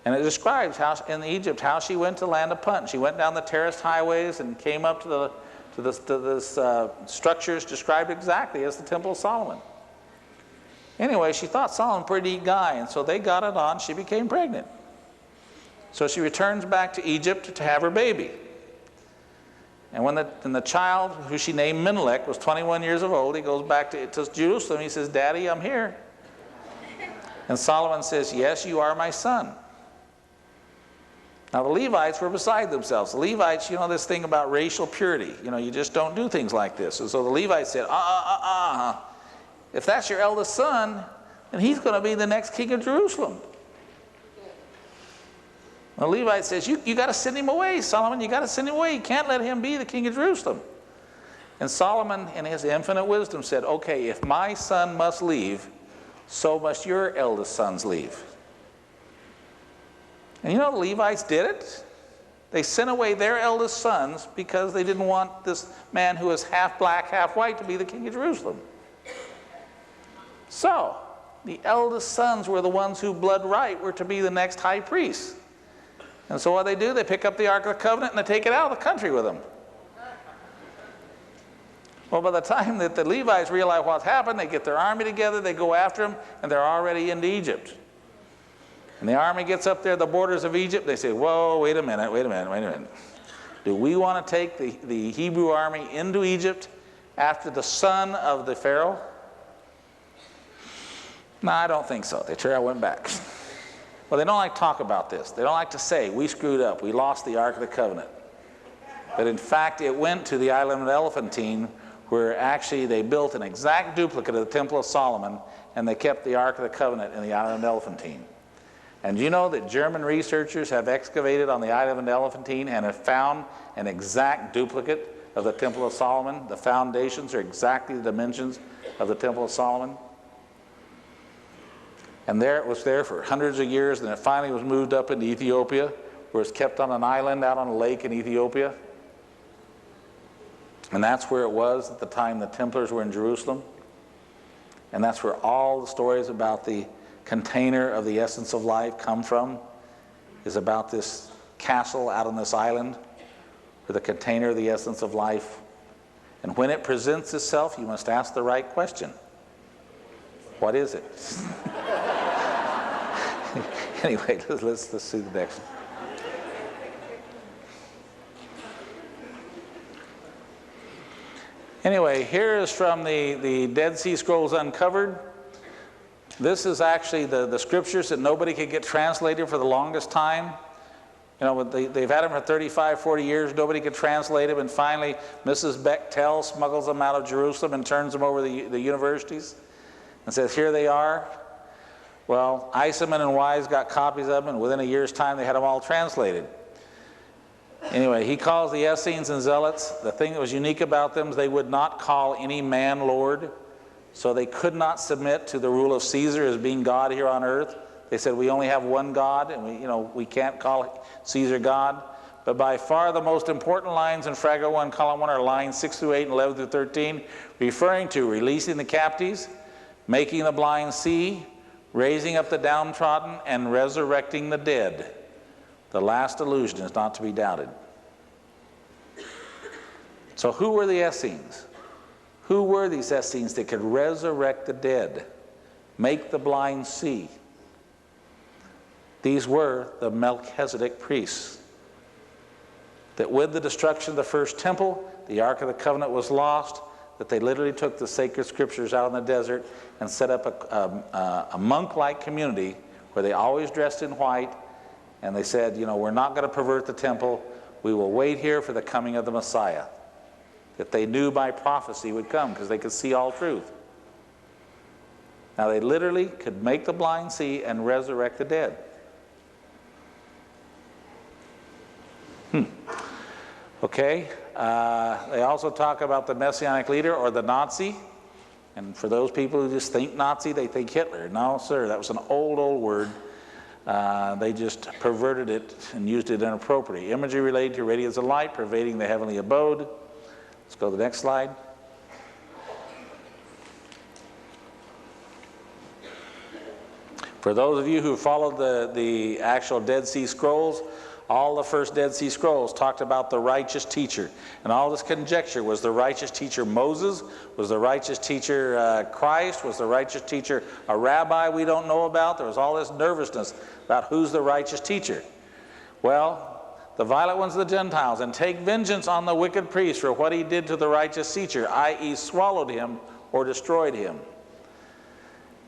S1: And it describes how in Egypt how she went to the land of Punt. She went down the terraced highways and came up to this structures described exactly as the Temple of Solomon. Anyway, she thought Solomon a pretty neat guy, and so they got it on. She became pregnant. So she returns back to Egypt to have her baby. And when the child, who she named Menelik, was 21 years of old, he goes back to Jerusalem. He says, "Daddy, I'm here." And Solomon says, "Yes, you are my son." Now the Levites were beside themselves. The Levites, you know this thing about racial purity. You know, you just don't do things like this. And so the Levites said, if that's your eldest son, then he's going to be the next king of Jerusalem. The Levite says, you got to send him away, Solomon. You got to send him away. You can't let him be the king of Jerusalem. And Solomon, in his infinite wisdom, said, okay, if my son must leave, so must your eldest sons leave. And you know the Levites did it? They sent away their eldest sons because they didn't want this man who was half black, half white to be the king of Jerusalem. So, the eldest sons were the ones who blood right were to be the next high priest. And so what they do, they pick up the Ark of the Covenant and they take it out of the country with them. Well, by the time that the Levites realize what's happened, they get their army together, they go after them, and they're already into Egypt. And the army gets up there at the borders of Egypt, they say, whoa, wait a minute. Do we want to take the Hebrew army into Egypt after the son of the Pharaoh? No, I don't think so. They turn and went back. Well, they don't like to talk about this. They don't like to say, we screwed up, we lost the Ark of the Covenant. But in fact, it went to the island of Elephantine, where actually they built an exact duplicate of the Temple of Solomon, and they kept the Ark of the Covenant in the island of Elephantine. And you know that German researchers have excavated on the island of Elephantine and have found an exact duplicate of the Temple of Solomon. The foundations are exactly the dimensions of the Temple of Solomon. And there it was there for hundreds of years, and it finally was moved up into Ethiopia, where it's kept on an island out on a lake in Ethiopia. And that's where it was at the time the Templars were in Jerusalem. And that's where all the stories about the container of the essence of life come from, is about this castle out on this island, where the container of the essence of life. And when it presents itself, you must ask the right question. What is it? Anyway, let's see the next one. Anyway, here is from the Dead Sea Scrolls Uncovered. This is actually the scriptures that nobody could get translated for the longest time. You know, they've had them for 35, 40 years. Nobody could translate them. And finally, Mrs. Bechtel smuggles them out of Jerusalem and turns them over to the universities and says, here they are. Well, Eisenman and Wise got copies of them, and within a year's time, they had them all translated. Anyway, he calls the Essenes and Zealots. The thing that was unique about them is they would not call any man Lord. So they could not submit to the rule of Caesar as being God here on earth. They said, we only have one God, and we can't call Caesar God. But by far the most important lines in Fragment 1, Column 1 are lines 6 through 8 and 11 through 13, referring to releasing the captives, making the blind see, raising up the downtrodden, and resurrecting the dead. The last illusion is not to be doubted. So who were the Essenes? Who were these Essenes that could resurrect the dead, make the blind see? These were the Melchizedek priests. That with the destruction of the first temple, the Ark of the Covenant was lost, that they literally took the sacred scriptures out in the desert and set up a monk-like community where they always dressed in white, and they said, we're not going to pervert the temple. We will wait here for the coming of the Messiah, that they knew by prophecy would come because they could see all truth. Now they literally could make the blind see and resurrect the dead. Okay, they also talk about the Messianic leader, or the Nazi. And for those people who just think Nazi, they think Hitler. No, sir, that was an old word. They just perverted it and used it inappropriately. Imagery related to radiance of light pervading the heavenly abode. Let's go to the next slide. For those of you who followed the actual Dead Sea Scrolls, all the first Dead Sea Scrolls talked about the righteous teacher. And all this conjecture, was the righteous teacher Moses? Was the righteous teacher Christ? Was the righteous teacher a rabbi we don't know about? There was all this nervousness about who's the righteous teacher. Well, the violent ones of the Gentiles, and take vengeance on the wicked priest for what he did to the righteous teacher, i.e. swallowed him or destroyed him.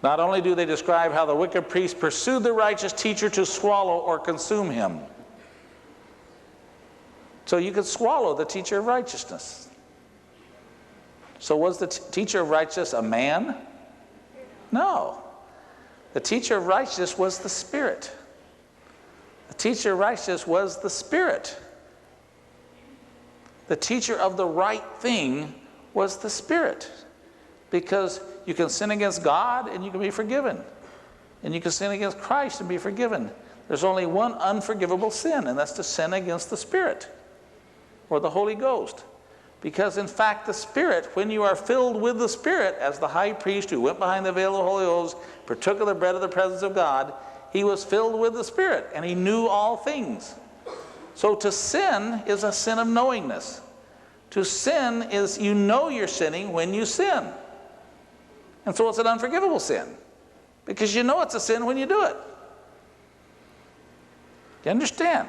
S1: Not only do they describe how the wicked priest pursued the righteous teacher to swallow or consume him. So you could swallow the teacher of righteousness. So was the teacher of righteousness a man? No. The teacher of righteousness was the Spirit. The teacher of righteousness was the Spirit. The teacher of the right thing was the Spirit. Because you can sin against God and you can be forgiven. And you can sin against Christ and be forgiven. There's only one unforgivable sin, and that's to sin against the Spirit or the Holy Ghost. Because in fact the Spirit, when you are filled with the Spirit, as the high priest who went behind the veil of the Holy Ghost, partook of the bread of the presence of God, he was filled with the Spirit and he knew all things. So to sin is a sin of knowingness. To sin is you know you're sinning when you sin. And so it's an unforgivable sin, because you know it's a sin when you do it. You understand?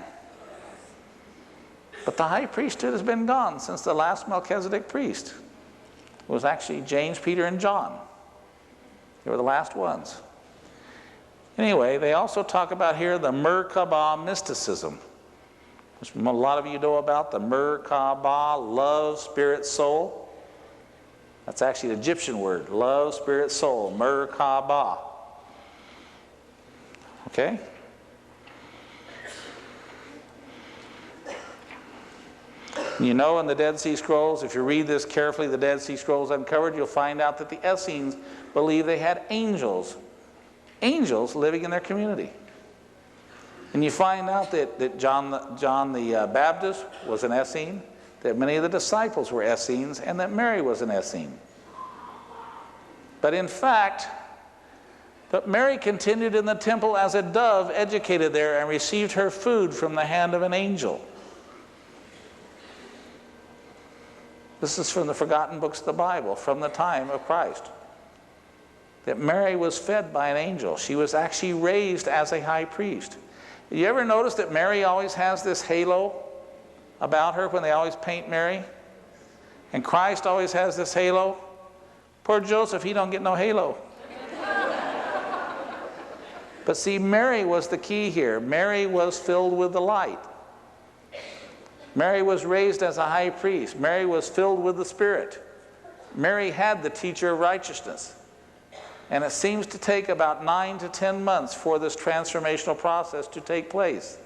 S1: But the high priesthood has been gone since the last Melchizedek priest. It was actually James, Peter, and John. They were the last ones. Anyway, they also talk about here the Merkabah mysticism, which a lot of you know about. The Merkabah, love, spirit, soul. That's actually an Egyptian word, love, spirit, soul, Merkabah. Okay? You know, in the Dead Sea Scrolls, if you read this carefully, the Dead Sea Scrolls uncovered, you'll find out that the Essenes believed they had angels living in their community. And you find out that John the Baptist was an Essene, that many of the disciples were Essenes, and that Mary was an Essene. But in fact, Mary continued in the temple as a dove, educated there, and received her food from the hand of an angel. This is from the forgotten books of the Bible, from the time of Christ. That Mary was fed by an angel. She was actually raised as a high priest. You ever notice that Mary always has this halo about her when they always paint Mary? And Christ always has this halo? Poor Joseph, he don't get no halo. But see, Mary was the key here. Mary was filled with the light. Mary was raised as a high priest. Mary was filled with the Spirit. Mary had the teacher of righteousness. And it seems to take about 9 to 10 months for this transformational process to take place.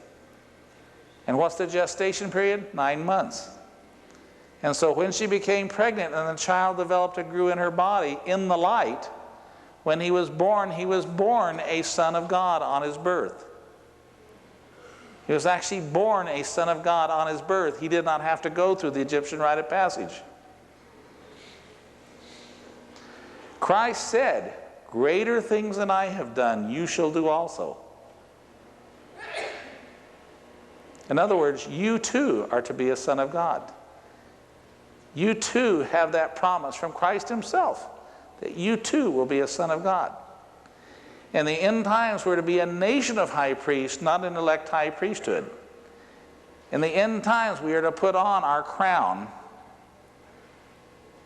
S1: And what's the gestation period? 9 months. And so when she became pregnant and the child developed and grew in her body in the light, when he was born a son of God on his birth. He was actually born a son of God on his birth. He did not have to go through the Egyptian rite of passage. Christ said, "Greater things than I have done, you shall do also." In other words, you too are to be a son of God. You too have that promise from Christ himself, that you too will be a son of God. In the end times, we're to be a nation of high priests, not an elect high priesthood. In the end times, we are to put on our crown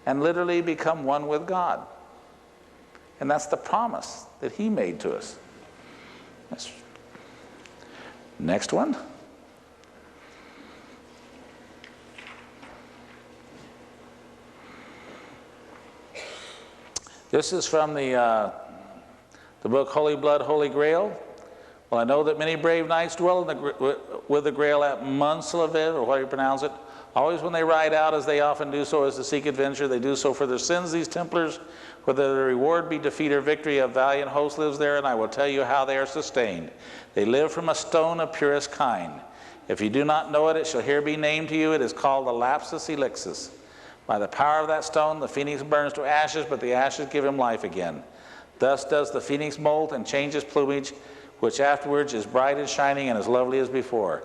S1: and literally become one with God. And that's the promise that he made to us. Next one. This is from the book Holy Blood, Holy Grail. Well, I know that many brave knights dwell with the Grail at Munslevet, or what do you pronounce it. Always when they ride out, as they often do so, as to seek adventure, they do so for their sins, these Templars. Whether the reward be defeat or victory, a valiant host lives there, and I will tell you how they are sustained. They live from a stone of purest kind. If you do not know it, it shall here be named to you. It is called the lapsus elixis. By the power of that stone, the phoenix burns to ashes, but the ashes give him life again. Thus does the phoenix molt and changes plumage, which afterwards is bright and shining and as lovely as before.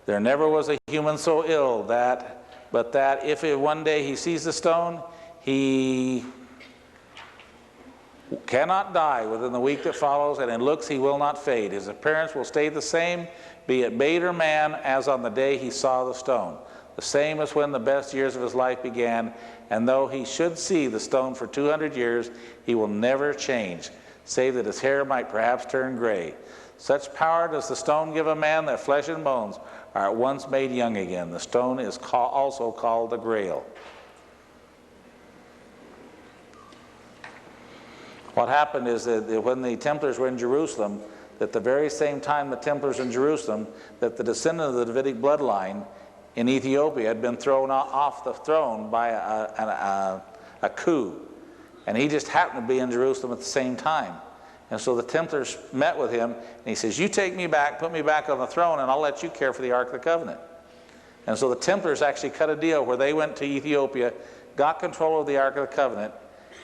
S1: There never was a human so ill but that if one day he sees the stone, he cannot die within the week that follows, and in looks he will not fade. His appearance will stay the same, be it maid or man, as on the day he saw the stone. The same as when the best years of his life began, and though he should see the stone for 200 years, he will never change, save that his hair might perhaps turn gray. Such power does the stone give a man that flesh and bones are at once made young again. The stone is also called the Grail. What happened is that when the Templars were in Jerusalem, that the very same time the Templars in Jerusalem, that the descendant of the Davidic bloodline in Ethiopia had been thrown off the throne by a coup. And he just happened to be in Jerusalem at the same time. And so the Templars met with him, and he says, "You take me back, put me back on the throne, and I'll let you care for the Ark of the Covenant." And so the Templars actually cut a deal where they went to Ethiopia, got control of the Ark of the Covenant,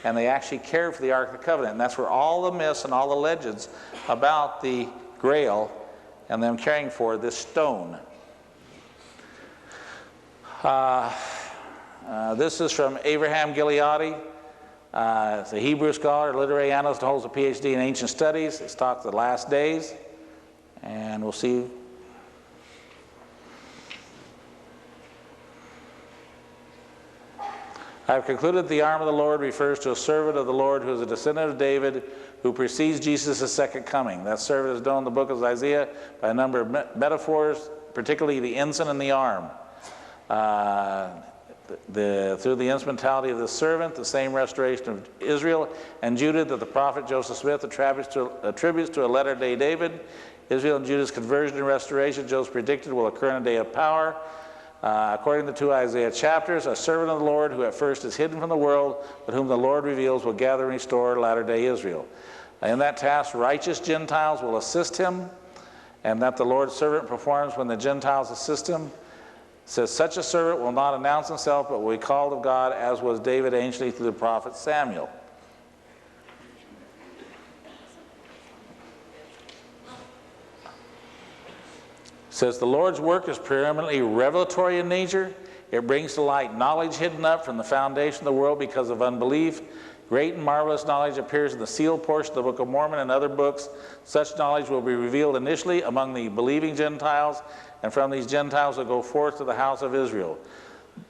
S1: and they actually cared for the Ark of the Covenant. And that's where all the myths and all the legends about the Grail and them caring for this stone. This is from Abraham Gileadi. It's a Hebrew scholar, literary analyst, holds a PhD in ancient studies. It's talked the last days, and we'll see. I have concluded the arm of the Lord refers to a servant of the Lord who is a descendant of David, who precedes Jesus' second coming. That servant is known in the book of Isaiah by a number of metaphors, particularly the ensign and the arm. Through the instrumentality of the servant, the same restoration of Israel and Judah that the prophet Joseph Smith attributes to a latter-day David. Israel and Judah's conversion and restoration, Joseph predicted, will occur in a day of power. According to the 2 Isaiah chapters, a servant of the Lord who at first is hidden from the world, but whom the Lord reveals will gather and restore latter-day Israel. In that task, righteous Gentiles will assist him, and that the Lord's servant performs when the Gentiles assist him. It says, such a servant will not announce himself, but will be called of God, as was David anciently through the prophet Samuel. It says, the Lord's work is preeminently revelatory in nature. It brings to light knowledge hidden up from the foundation of the world because of unbelief. Great and marvelous knowledge appears in the sealed portion of the Book of Mormon and other books. Such knowledge will be revealed initially among the believing Gentiles, and from these Gentiles will go forth to the house of Israel.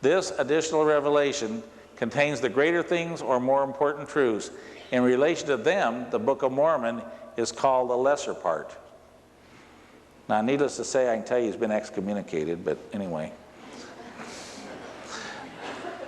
S1: This additional revelation contains the greater things or more important truths. In relation to them, the Book of Mormon is called the lesser part. Now, needless to say, I can tell you he's been excommunicated, but anyway.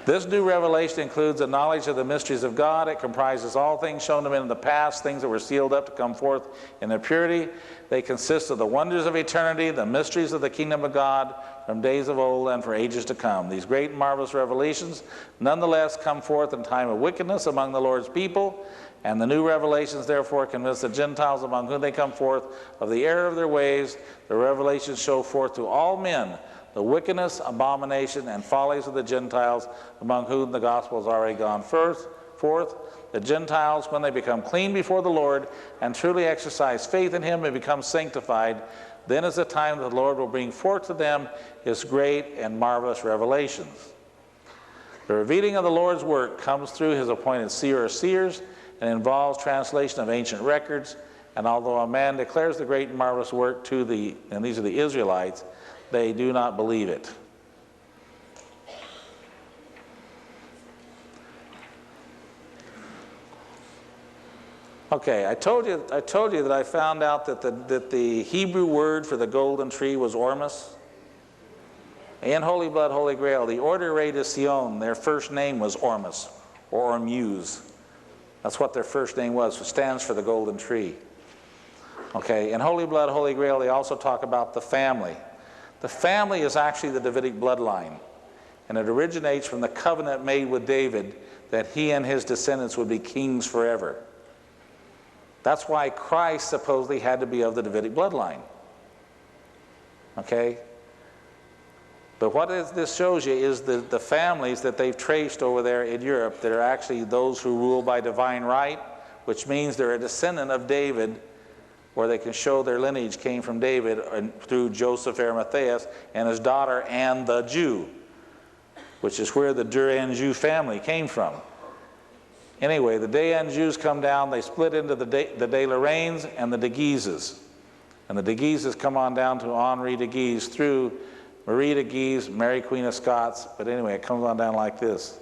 S1: This new revelation includes a knowledge of the mysteries of God. It comprises all things shown to men in the past, things that were sealed up to come forth in their purity. They consist of the wonders of eternity, the mysteries of the kingdom of God from days of old and for ages to come. These great and marvelous revelations nonetheless come forth in time of wickedness among the Lord's people, and the new revelations therefore convince the Gentiles among whom they come forth of the error of their ways. The revelations show forth to all men the wickedness, abomination, and follies of the Gentiles, among whom the gospel has already gone forth. The Gentiles, when they become clean before the Lord and truly exercise faith in him and become sanctified, then is the time that the Lord will bring forth to them his great and marvelous revelations. The revealing of the Lord's work comes through his appointed seer or seers and involves translation of ancient records. And although a man declares the great and marvelous work to the, and these are the Israelites, they do not believe it. Okay, I told you that I found out that the Hebrew word for the golden tree was ormus. In Holy Blood, Holy Grail, the Order Rei de Sion, their first name was Ormus, or Ormuz. That's what their first name was, which stands for the golden tree. Okay, in Holy Blood, Holy Grail, they also talk about the family. The family is actually the Davidic bloodline, and it originates from the covenant made with David that he and his descendants would be kings forever. That's why Christ supposedly had to be of the Davidic bloodline. Okay? But what this shows you is the families that they've traced over there in Europe that are actually those who rule by divine right, which means they're a descendant of David, where they can show their lineage came from David through Joseph Arimatheus and his daughter Anne the Jew, which is where the Duran-Jew family came from. Anyway, the Dayan-Jews come down, they split into the De Lorraines and the De Guises. And the De Guises come on down to Henri de Guise through Marie de Guise, Mary Queen of Scots, but anyway, it comes on down like this.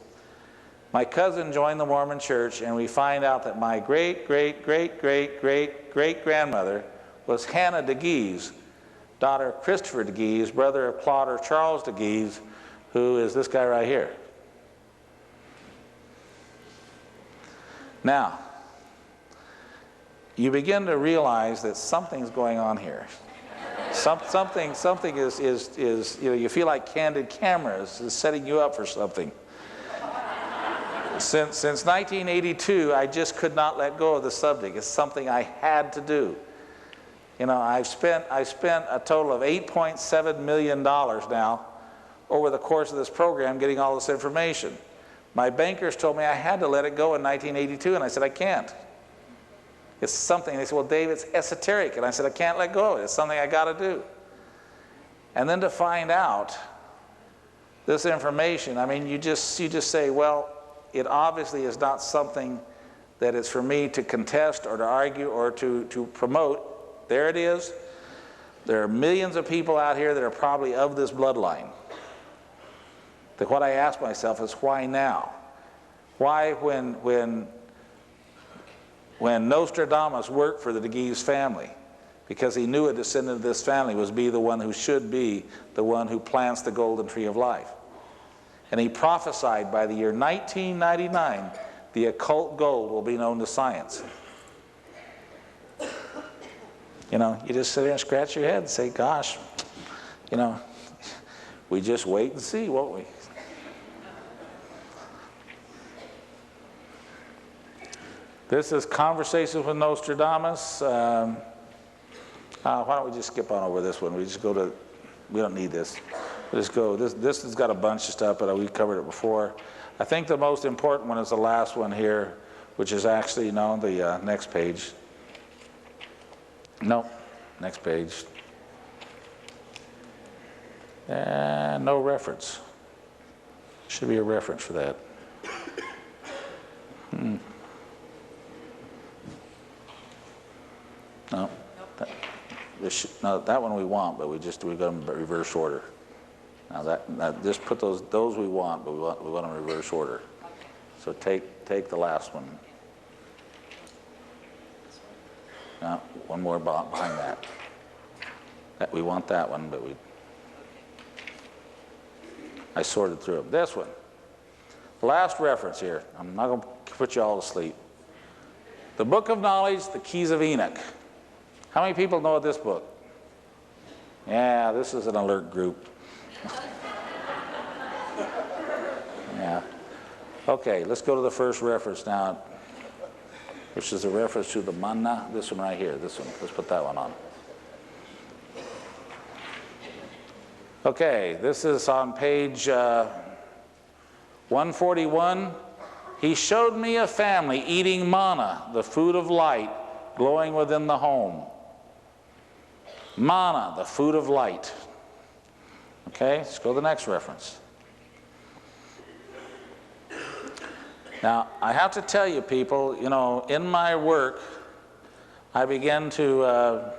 S1: My cousin joined the Mormon Church, and we find out that my great-great-great-great-great-great-grandmother was Hannah de Guise, daughter of Christopher de Guise, brother of Claude or Charles de Guise, who is this guy right here. Now, you begin to realize that something's going on here. Something is you know, you feel like candid cameras is setting you up for something. Since 1982, I just could not let go of the subject. It's something I had to do. You know, I spent a total of $8.7 million now over the course of this program getting all this information. My bankers told me I had to let it go in 1982, and I said, I can't. It's something. They said, well, Dave, it's esoteric. And I said, I can't let go of it. It's something I got to do. And then to find out this information, I mean, you just say, well, it obviously is not something that is for me to contest or to argue or to promote. There it is. There are millions of people out here that are probably of this bloodline. That what I ask myself is, why now? Why when Nostradamus worked for the De Guise family? Because he knew a descendant of this family was be the one who should be the one who plants the golden tree of life. And he prophesied by the year 1999, the occult gold will be known to science. You know, you just sit there and scratch your head and say, gosh, you know, We just wait and see, won't we? This is Conversations with Nostradamus. Why don't we just skip on over this one? We just go to, we don't need this. We'll just go, this has got a bunch of stuff, but we covered it before. I think the most important one is the last one here, which is actually, no, the next page. No, next page. And no reference. Should be a reference for that. No, no, that one we want, but we got them in reverse order. Now that just put those we want, but we want them in reverse order. So take the last one. Now one more behind that. We want that one, but I sorted through them. This one, the last reference here. I'm not going to put you all to sleep. The Book of Knowledge, the Keys of Enoch. How many people know this book? Yeah, this is an alert group. Yeah. Okay, let's go to the first reference now, which is a reference to the manna. This one right here, this one. Let's put that one on. Okay, this is on page 141. He showed me a family eating manna, the food of light, glowing within the home. Manna, the food of light. Okay, let's go to the next reference. Now, I have to tell you people, you know, in my work, I began to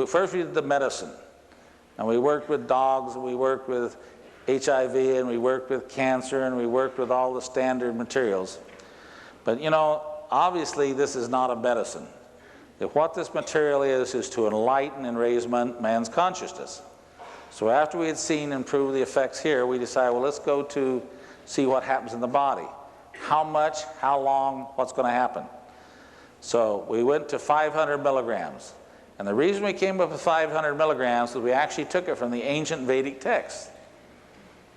S1: first we did the medicine. And we worked with dogs, and we worked with HIV, and we worked with cancer, and we worked with all the standard materials. But, you know, obviously this is not a medicine. If what this material is to enlighten and raise man's consciousness. So after we had seen and proved the effects here, we decided, well, let's go to see what happens in the body. How much, how long, what's going to happen? So we went to 500 milligrams. And the reason we came up with 500 milligrams is we actually took it from the ancient Vedic text.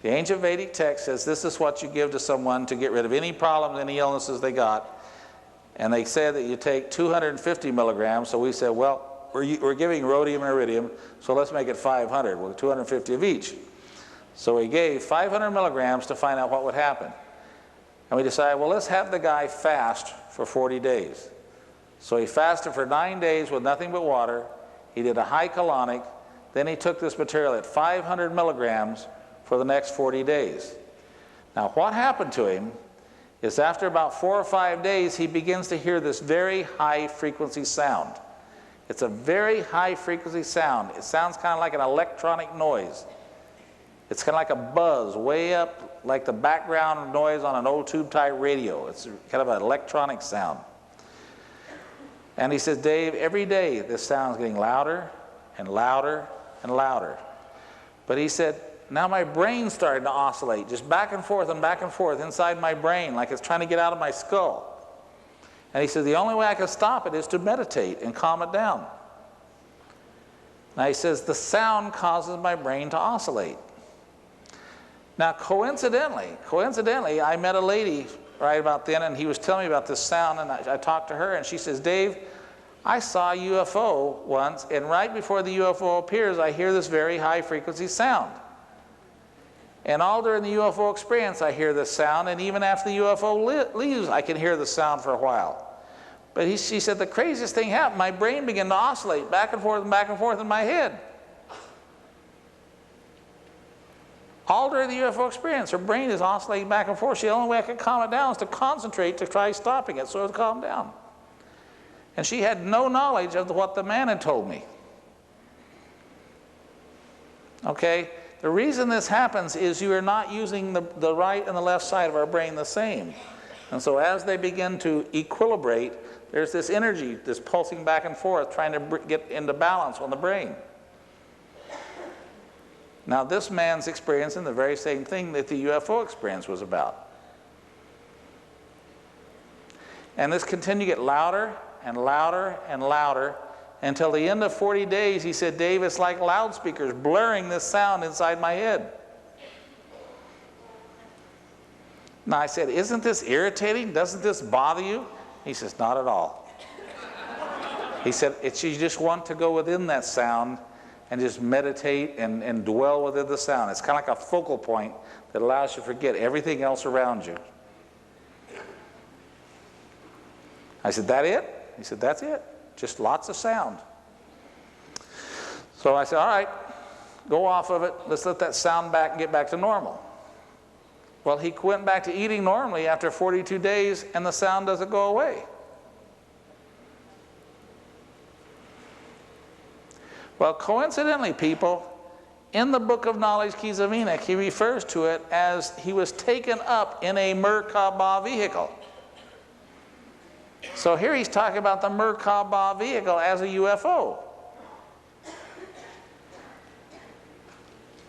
S1: The ancient Vedic text says this is what you give to someone to get rid of any problems, any illnesses they got. And they said that you take 250 milligrams, so we said, well, we're giving rhodium and iridium, so let's make it 500, well, 250 of each. So we gave 500 milligrams to find out what would happen. And we decided, well, let's have the guy fast for 40 days. So he fasted for 9 days with nothing but water. He did a high colonic. Then he took this material at 500 milligrams for the next 40 days. Now what happened to him is after about 4 or 5 days, he begins to hear this very high frequency sound. It's a very high frequency sound. It sounds kind of like an electronic noise. It's kind of like a buzz way up, like the background noise on an old tube-type radio. It's kind of an electronic sound. And he says, Dave, every day this sound's getting louder and louder and louder. But he said, now my brain's starting to oscillate, just back and forth inside my brain, like it's trying to get out of my skull. And he said, the only way I can stop it is to meditate and calm it down. Now he says, the sound causes my brain to oscillate. Now coincidentally, I met a lady right about then, and he was telling me about this sound, and I talked to her, and she says, Dave, I saw a UFO once, and right before the UFO appears, I hear this very high frequency sound. And all during the UFO experience, I hear this sound, and even after the UFO leaves, I can hear the sound for a while. But she said the craziest thing happened. My brain began to oscillate back and forth in my head. All during the UFO experience, her brain is oscillating back and forth. The only way I could calm it down is to concentrate to try stopping it so it would calm down. And she had no knowledge of what the man had told me. Okay? The reason this happens is you are not using the right and the left side of our brain the same. And so as they begin to equilibrate, there's this energy that's pulsing back and forth, trying to get into balance on the brain. Now this man's experiencing the very same thing that the UFO experience was about. And this continued to get louder and louder and louder until the end of 40 days, he said, Dave, it's like loudspeakers blurring this sound inside my head. Now I said, isn't this irritating? Doesn't this bother you? He says, not at all. He said, you just want to go within that sound and just meditate and dwell within the sound. It's kind of like a focal point that allows you to forget everything else around you. I said, that it? He said, that's it. Just lots of sound. So I said, all right, go off of it. Let's let that sound back and get back to normal. Well, he went back to eating normally after 42 days, and the sound doesn't go away. Well, coincidentally, people, in the book of Knowledge, Keys of Enoch, he refers to it as he was taken up in a Merkabah vehicle. So here he's talking about the Merkabah vehicle as a UFO.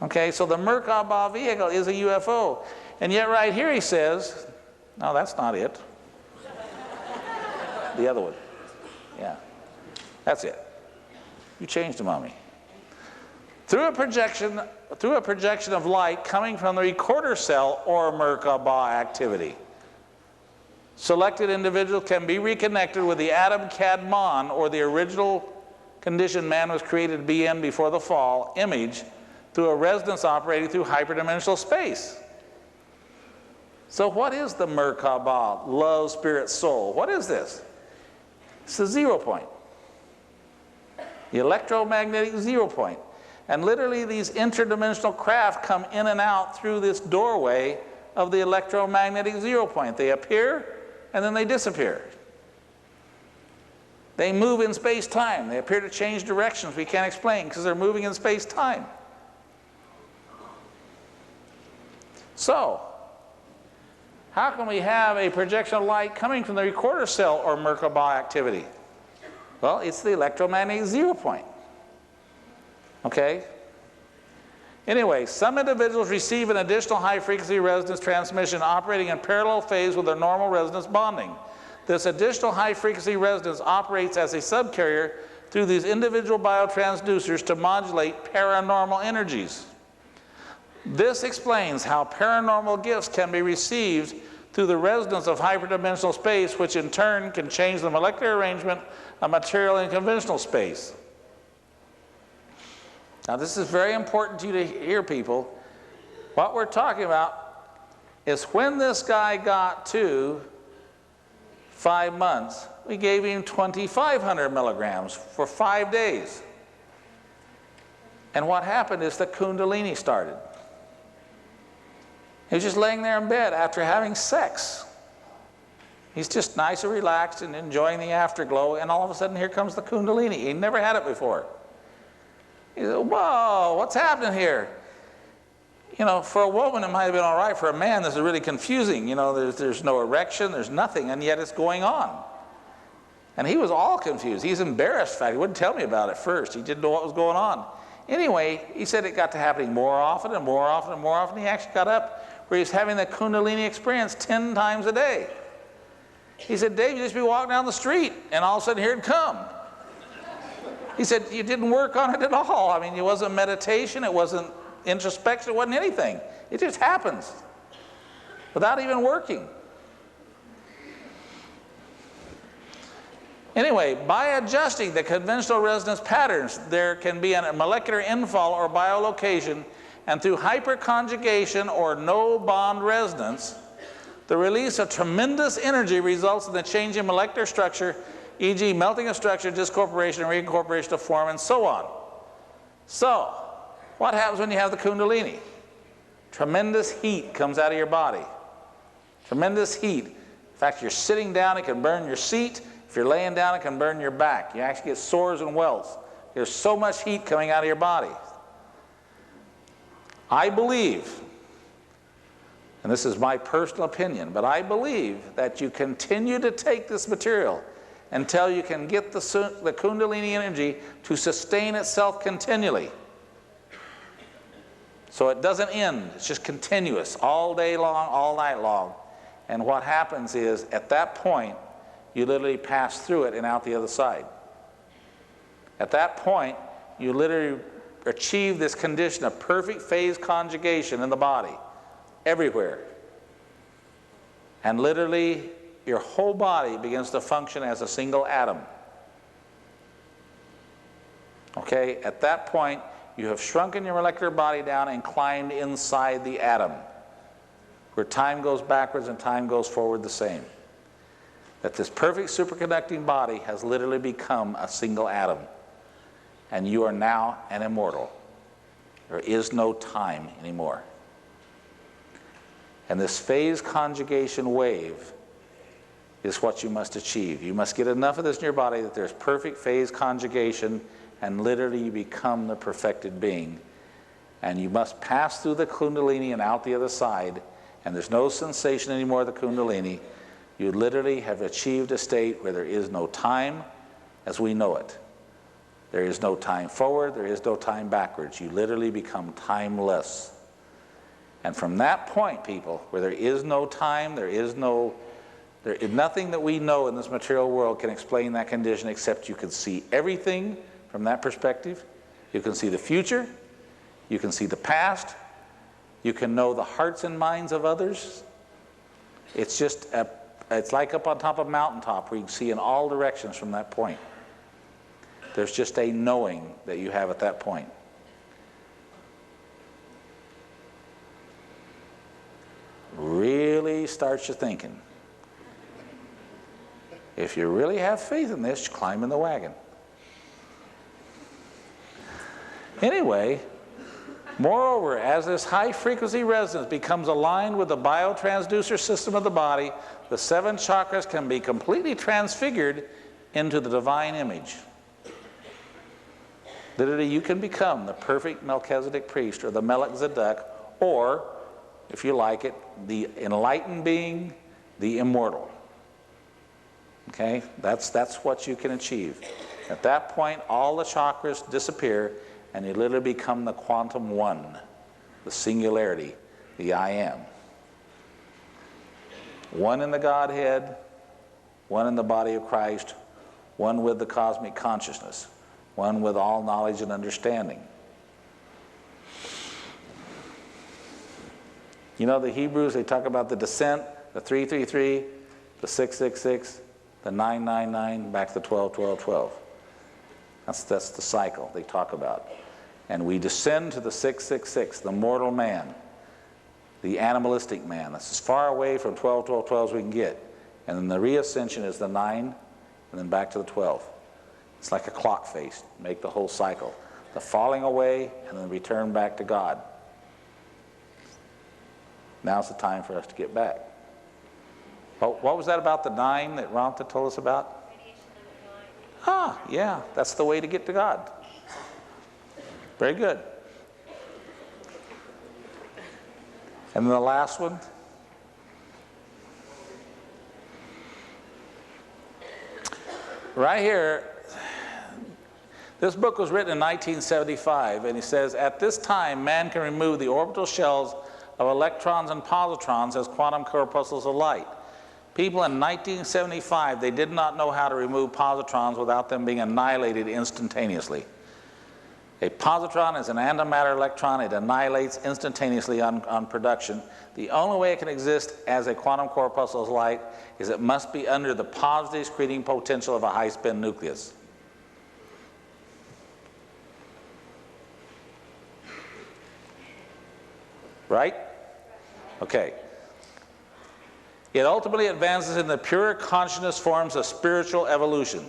S1: Okay, so the Merkabah vehicle is a UFO. And yet right here he says, no, that's not it. The other one. Yeah, that's it. You changed them on me. Through a projection of light coming from the recorder cell or Merkabah activity, selected individuals can be reconnected with the Adam Kadmon, or the original condition man was created to be in before the fall, image, through a resonance operating through hyperdimensional space. So what is the Merkabah, love, spirit, soul? What is this? It's a 0 point. The electromagnetic 0 point. And literally these interdimensional craft come in and out through this doorway of the electromagnetic 0 point. They appear and then they disappear. They move in space-time. They appear to change directions we can't explain because they're moving in space-time. So, how can we have a projection of light coming from the recorder cell or Merkabah activity? Well, it's the electromagnetic 0 point. Okay? Anyway, some individuals receive an additional high-frequency resonance transmission operating in parallel phase with their normal resonance bonding. This additional high-frequency resonance operates as a subcarrier through these individual biotransducers to modulate paranormal energies. This explains how paranormal gifts can be received through the resonance of hyperdimensional space, which in turn can change the molecular arrangement of material in conventional space. Now this is very important to you to hear, people. What we're talking about is when this guy got to 5 months, we gave him 2,500 milligrams for 5 days. And what happened is the Kundalini started. He was just laying there in bed after having sex. He's just nice and relaxed and enjoying the afterglow, and all of a sudden here comes the Kundalini. He never had it before. He said, whoa, what's happening here? You know, for a woman it might have been all right. For a man, this is really confusing. You know, there's no erection, there's nothing, and yet it's going on. And he was all confused. He's embarrassed. In fact, he wouldn't tell me about it first. He didn't know what was going on. Anyway, he said it got to happening more often and more often and more often. He actually got up where he was having the Kundalini experience 10 times a day. He said, Dave, you just be walking down the street, and all of a sudden here it'd come. He said, you didn't work on it at all. I mean, it wasn't meditation, it wasn't introspection, it wasn't anything. It just happens without even working. Anyway, by adjusting the conventional resonance patterns, there can be a molecular infall or biolocation, and through hyperconjugation or no bond resonance, the release of tremendous energy results in the change in molecular structure, e.g. melting of structure, discorporation, reincorporation of form, and so on. So, what happens when you have the Kundalini? Tremendous heat comes out of your body. Tremendous heat. In fact, you're sitting down, it can burn your seat. If you're laying down, it can burn your back. You actually get sores and welts. There's so much heat coming out of your body. I believe, and this is my personal opinion, but I believe that you continue to take this material until you can get the Kundalini energy to sustain itself continually. So it doesn't end, it's just continuous, all day long, all night long. And what happens is, at that point, you literally pass through it and out the other side. At that point, you literally achieve this condition of perfect phase conjugation in the body, everywhere. And literally, your whole body begins to function as a single atom. Okay, at that point, you have shrunken your molecular body down and climbed inside the atom, where time goes backwards and time goes forward the same. That this perfect superconducting body has literally become a single atom, and you are now an immortal. There is no time anymore. And this phase conjugation wave is what you must achieve. You must get enough of this in your body that there's perfect phase conjugation, and literally you become the perfected being. And you must pass through the kundalini and out the other side, and there's no sensation anymore of the kundalini. You literally have achieved a state where there is no time as we know it. There is no time forward, there is no time backwards. You literally become timeless. And from that point, people, where there is no time, there is nothing that we know in this material world can explain that condition, except you can see everything from that perspective. You can see the future, you can see the past, you can know the hearts and minds of others. It's just it's like up on top of a mountaintop where you can see in all directions from that point. There's just a knowing that you have at that point. Really starts you thinking. If you really have faith in this, climb in the wagon. Anyway, moreover, as this high-frequency resonance becomes aligned with the biotransducer system of the body, the 7 chakras can be completely transfigured into the divine image. Literally, you can become the perfect Melchizedek priest, or the Melchizedek, or, if you like it, the enlightened being, the immortal. Okay? That's what you can achieve. At that point, all the chakras disappear, and you literally become the quantum one, the singularity, the I am. One in the Godhead, one in the body of Christ, one with the cosmic consciousness, one with all knowledge and understanding. You know, the Hebrews, they talk about the descent, the 333, the 666, the 999, back to the 12, 12, 12. That's the cycle they talk about. And we descend to the 666, the mortal man, the animalistic man. That's as far away from 12, 12, 12 as we can get. And then the reascension is the 9, and then back to the 12. It's like a clock face, make the whole cycle. The falling away, and then return back to God. Now's the time for us to get back. What was that about the 9 that Ramtha told us about? Ah, yeah, that's the way to get to God. Very good. And then the last one. Right here, this book was written in 1975, and he says, at this time, man can remove the orbital shells of electrons and positrons as quantum corpuscles of light. People in 1975, they did not know how to remove positrons without them being annihilated instantaneously. A positron is an antimatter electron. It annihilates instantaneously on production. The only way it can exist as a quantum corpuscle of light is it must be under the positive screening potential of a high-spin nucleus. Right? Okay. It ultimately advances in the pure consciousness forms of spiritual evolution.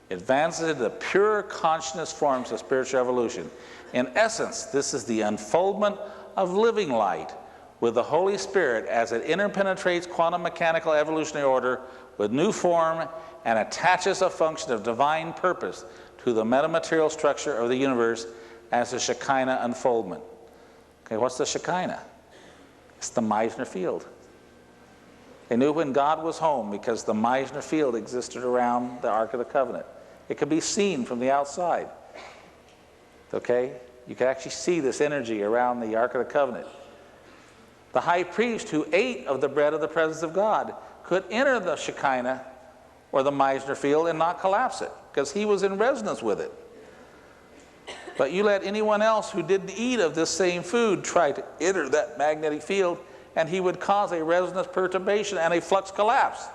S1: It advances into the pure consciousness forms of spiritual evolution. In essence, this is the unfoldment of living light with the Holy Spirit as it interpenetrates quantum mechanical evolutionary order with new form and attaches a function of divine purpose to the metamaterial structure of the universe as the Shekinah unfoldment. Okay, what's the Shekinah? It's the Meissner field. They knew when God was home because the Meissner field existed around the Ark of the Covenant. It could be seen from the outside. Okay? You could actually see this energy around the Ark of the Covenant. The high priest who ate of the bread of the presence of God could enter the Shekinah or the Meissner field and not collapse it because he was in resonance with it. But you let anyone else who didn't eat of this same food try to enter that magnetic field, and he would cause a resonance perturbation and a flux collapse.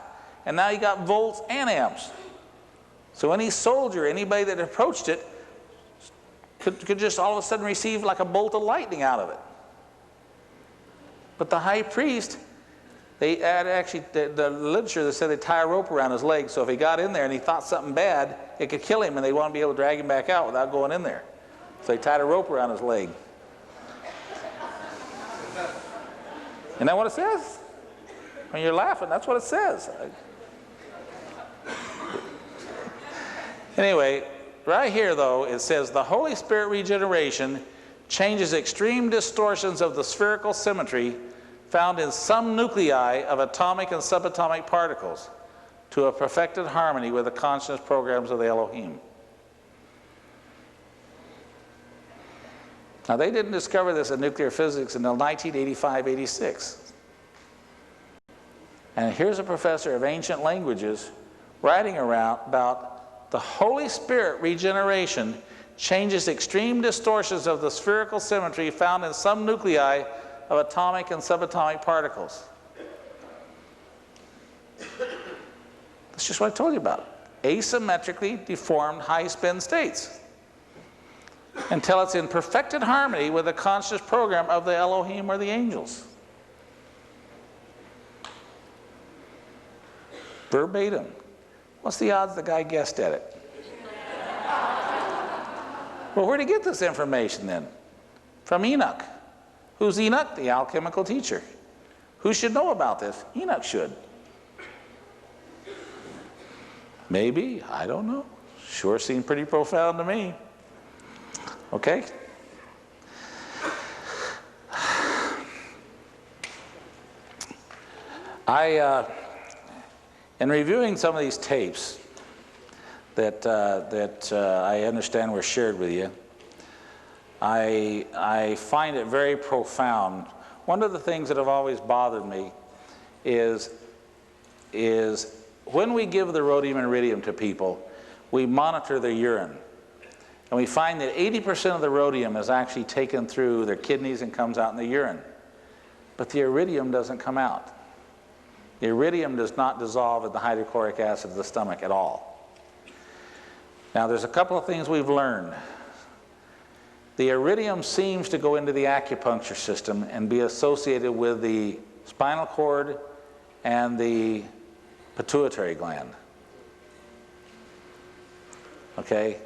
S1: And now you got volts and amps. So any soldier, anybody that approached it, could just all of a sudden receive like a bolt of lightning out of it. But the high priest, they had actually, the literature that said they tie a rope around his leg, so if he got in there and he thought something bad, it could kill him, and they want to be able to drag him back out without going in there. So they tied a rope around his leg. Isn't that what it says? When you're laughing, that's what it says. Anyway, right here though, it says the Holy Spirit regeneration changes extreme distortions of the spherical symmetry found in some nuclei of atomic and subatomic particles to a perfected harmony with the consciousness programs of the Elohim. Now, they didn't discover this in nuclear physics until 1985-86. And here's a professor of ancient languages writing about the Holy Spirit regeneration changes extreme distortions of the spherical symmetry found in some nuclei of atomic and subatomic particles. That's just what I told you about. Asymmetrically deformed high-spin states, until it's in perfected harmony with the conscious program of the Elohim or the angels. Verbatim. What's the odds the guy guessed at it? Well, where did he get this information then? From Enoch. Who's Enoch? The alchemical teacher. Who should know about this? Enoch should. Maybe, I don't know. Sure seemed pretty profound to me. Okay? In reviewing some of these tapes that I understand were shared with you, I find it very profound. One of the things that have always bothered me is when we give the rhodium and iridium to people, we monitor their urine. And we find that 80% of the rhodium is actually taken through their kidneys and comes out in the urine. But the iridium doesn't come out. The iridium does not dissolve in the hydrochloric acid of the stomach at all. Now, there's a couple of things we've learned. The iridium seems to go into the acupuncture system and be associated with the spinal cord and the pituitary gland. Okay?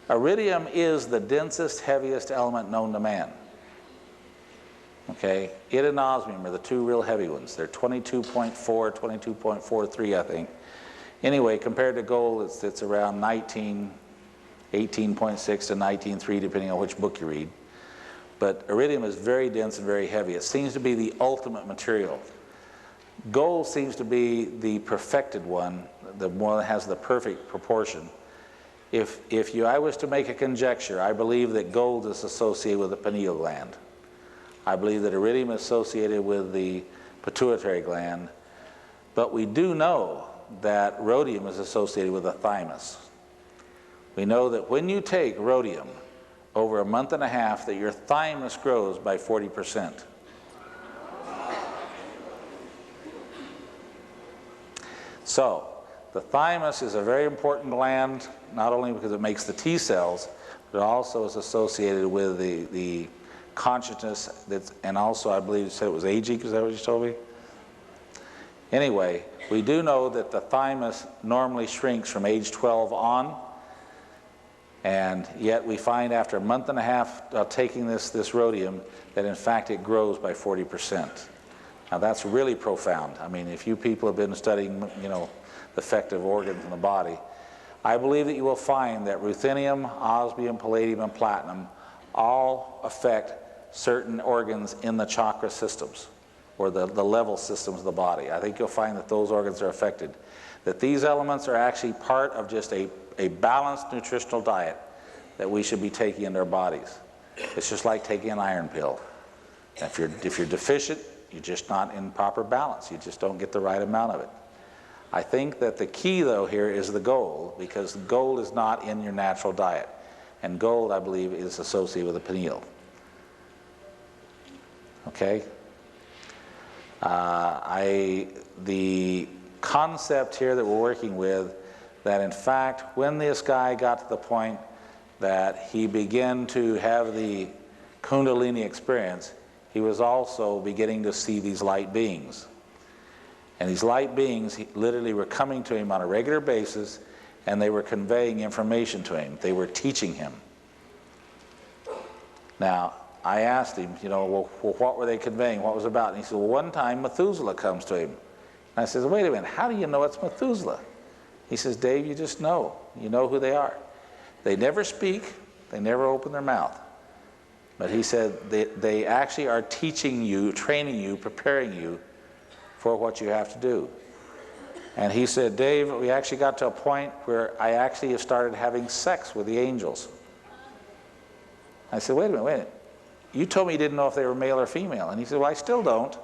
S1: Iridium is the densest, heaviest element known to man. Okay? It and osmium are the two real heavy ones. They're 22.4, 22.43, I think. Anyway, compared to gold, it's around 18.6 to 19.3, depending on which book you read. But iridium is very dense and very heavy. It seems to be the ultimate material. Gold seems to be the perfected one, the one that has the perfect proportion. If I was to make a conjecture, I believe that gold is associated with the pineal gland. I believe that iridium is associated with the pituitary gland. But we do know that rhodium is associated with the thymus. We know that when you take rhodium over a month and a half, that your thymus grows by 40%. So, the thymus is a very important gland, not only because it makes the T cells, but it also is associated with the consciousness, and also I believe you said it was aging, is that what you told me? Anyway, we do know that the thymus normally shrinks from age 12 on, and yet we find after a month and a half of taking this rhodium that in fact it grows by 40%. Now that's really profound. I mean, if you people have been studying, the effective organs in the body, I believe that you will find that ruthenium, osmium, palladium, and platinum all affect certain organs in the chakra systems, or the level systems of the body. I think you'll find that those organs are affected. That these elements are actually part of just a balanced nutritional diet that we should be taking into our bodies. It's just like taking an iron pill. If you're deficient, you're just not in proper balance. You just don't get the right amount of it. I think that the key, though, here is the gold, because gold is not in your natural diet. and gold, I believe, is associated with the pineal. Okay? The concept here that we're working with, that in fact, when this guy got to the point that he began to have the Kundalini experience, he was also beginning to see these light beings. And these light beings literally were coming to him on a regular basis, and they were conveying information to him. They were teaching him. Now, I asked him, you know, well, what were they conveying? What was it about? And he said, well, one time Methuselah comes to him. And I said, wait a minute, how do you know it's Methuselah? He says, Dave, you just know. You know who they are. They never speak. They never open their mouth. But he said they actually are teaching you, training you, preparing you for what you have to do. And he said, Dave, we actually got to a point where I actually have started having sex with the angels. I said, wait a minute. You told me you didn't know if they were male or female. And he said, well, I still don't.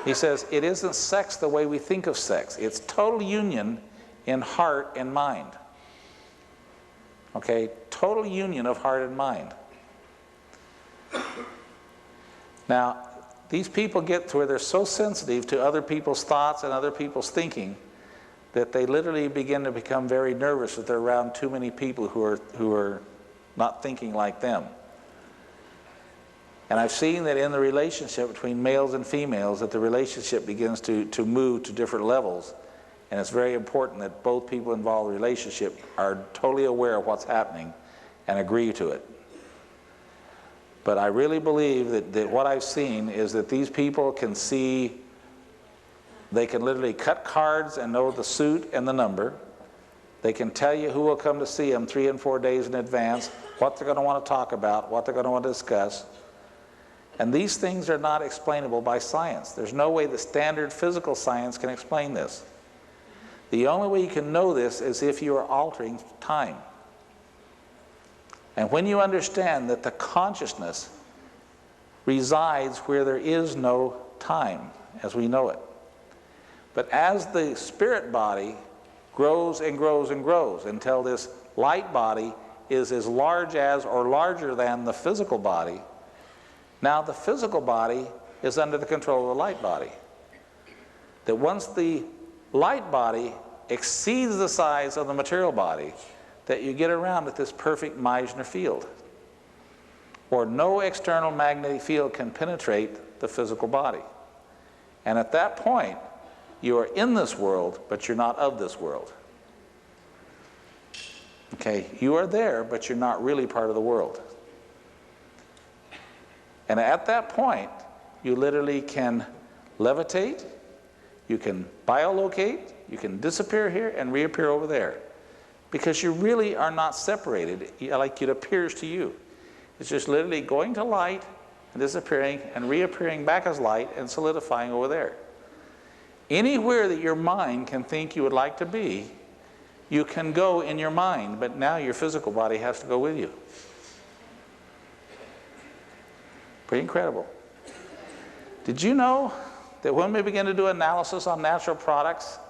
S1: He says, it isn't sex the way we think of sex. It's total union in heart and mind. Okay? Total union of heart and mind. Now, these people get to where they're so sensitive to other people's thoughts and other people's thinking that they literally begin to become very nervous if they're around too many people who are not thinking like them. And I've seen that in the relationship between males and females, that the relationship begins to move to different levels. And it's very important that both people involved in the relationship are totally aware of what's happening and agree to it. But I really believe that what I've seen is that these people can see, they can literally cut cards and know the suit and the number. They can tell you who will come to see them 3 and 4 days in advance, what they're going to want to talk about, what they're going to want to discuss. And these things are not explainable by science. There's no way the standard physical science can explain this. The only way you can know this is if you are altering time. And when you understand that the consciousness resides where there is no time, as we know it. But as the spirit body grows and grows and grows until this light body is as large as or larger than the physical body, now the physical body is under the control of the light body. That once the light body exceeds the size of the material body, that you get around at this perfect Meissner field, where no external magnetic field can penetrate the physical body. And at that point, you are in this world, but you're not of this world. Okay, you are there, but you're not really part of the world. And at that point, you literally can levitate, you can biolocate, you can disappear here and reappear over there. Because you really are not separated like it appears to you. It's just literally going to light and disappearing and reappearing back as light and solidifying over there. Anywhere that your mind can think you would like to be, you can go in your mind, but now your physical body has to go with you. Pretty incredible. Did you know that when we begin to do analysis on natural products,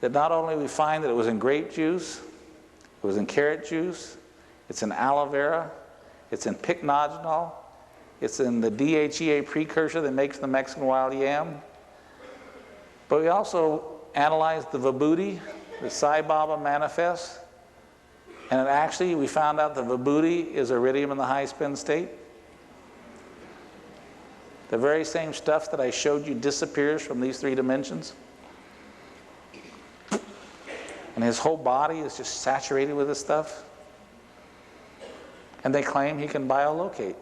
S1: that not only we find that it was in grape juice, it was in carrot juice, it's in aloe vera, it's in pycnogenol, it's in the DHEA precursor that makes the Mexican wild yam. But we also analyzed the vibhuti, the Sai Baba manifest, and actually we found out the vibhuti is iridium in the high spin state. The very same stuff that I showed you disappears from these 3 dimensions. And his whole body is just saturated with this stuff. And they claim he can biolocate.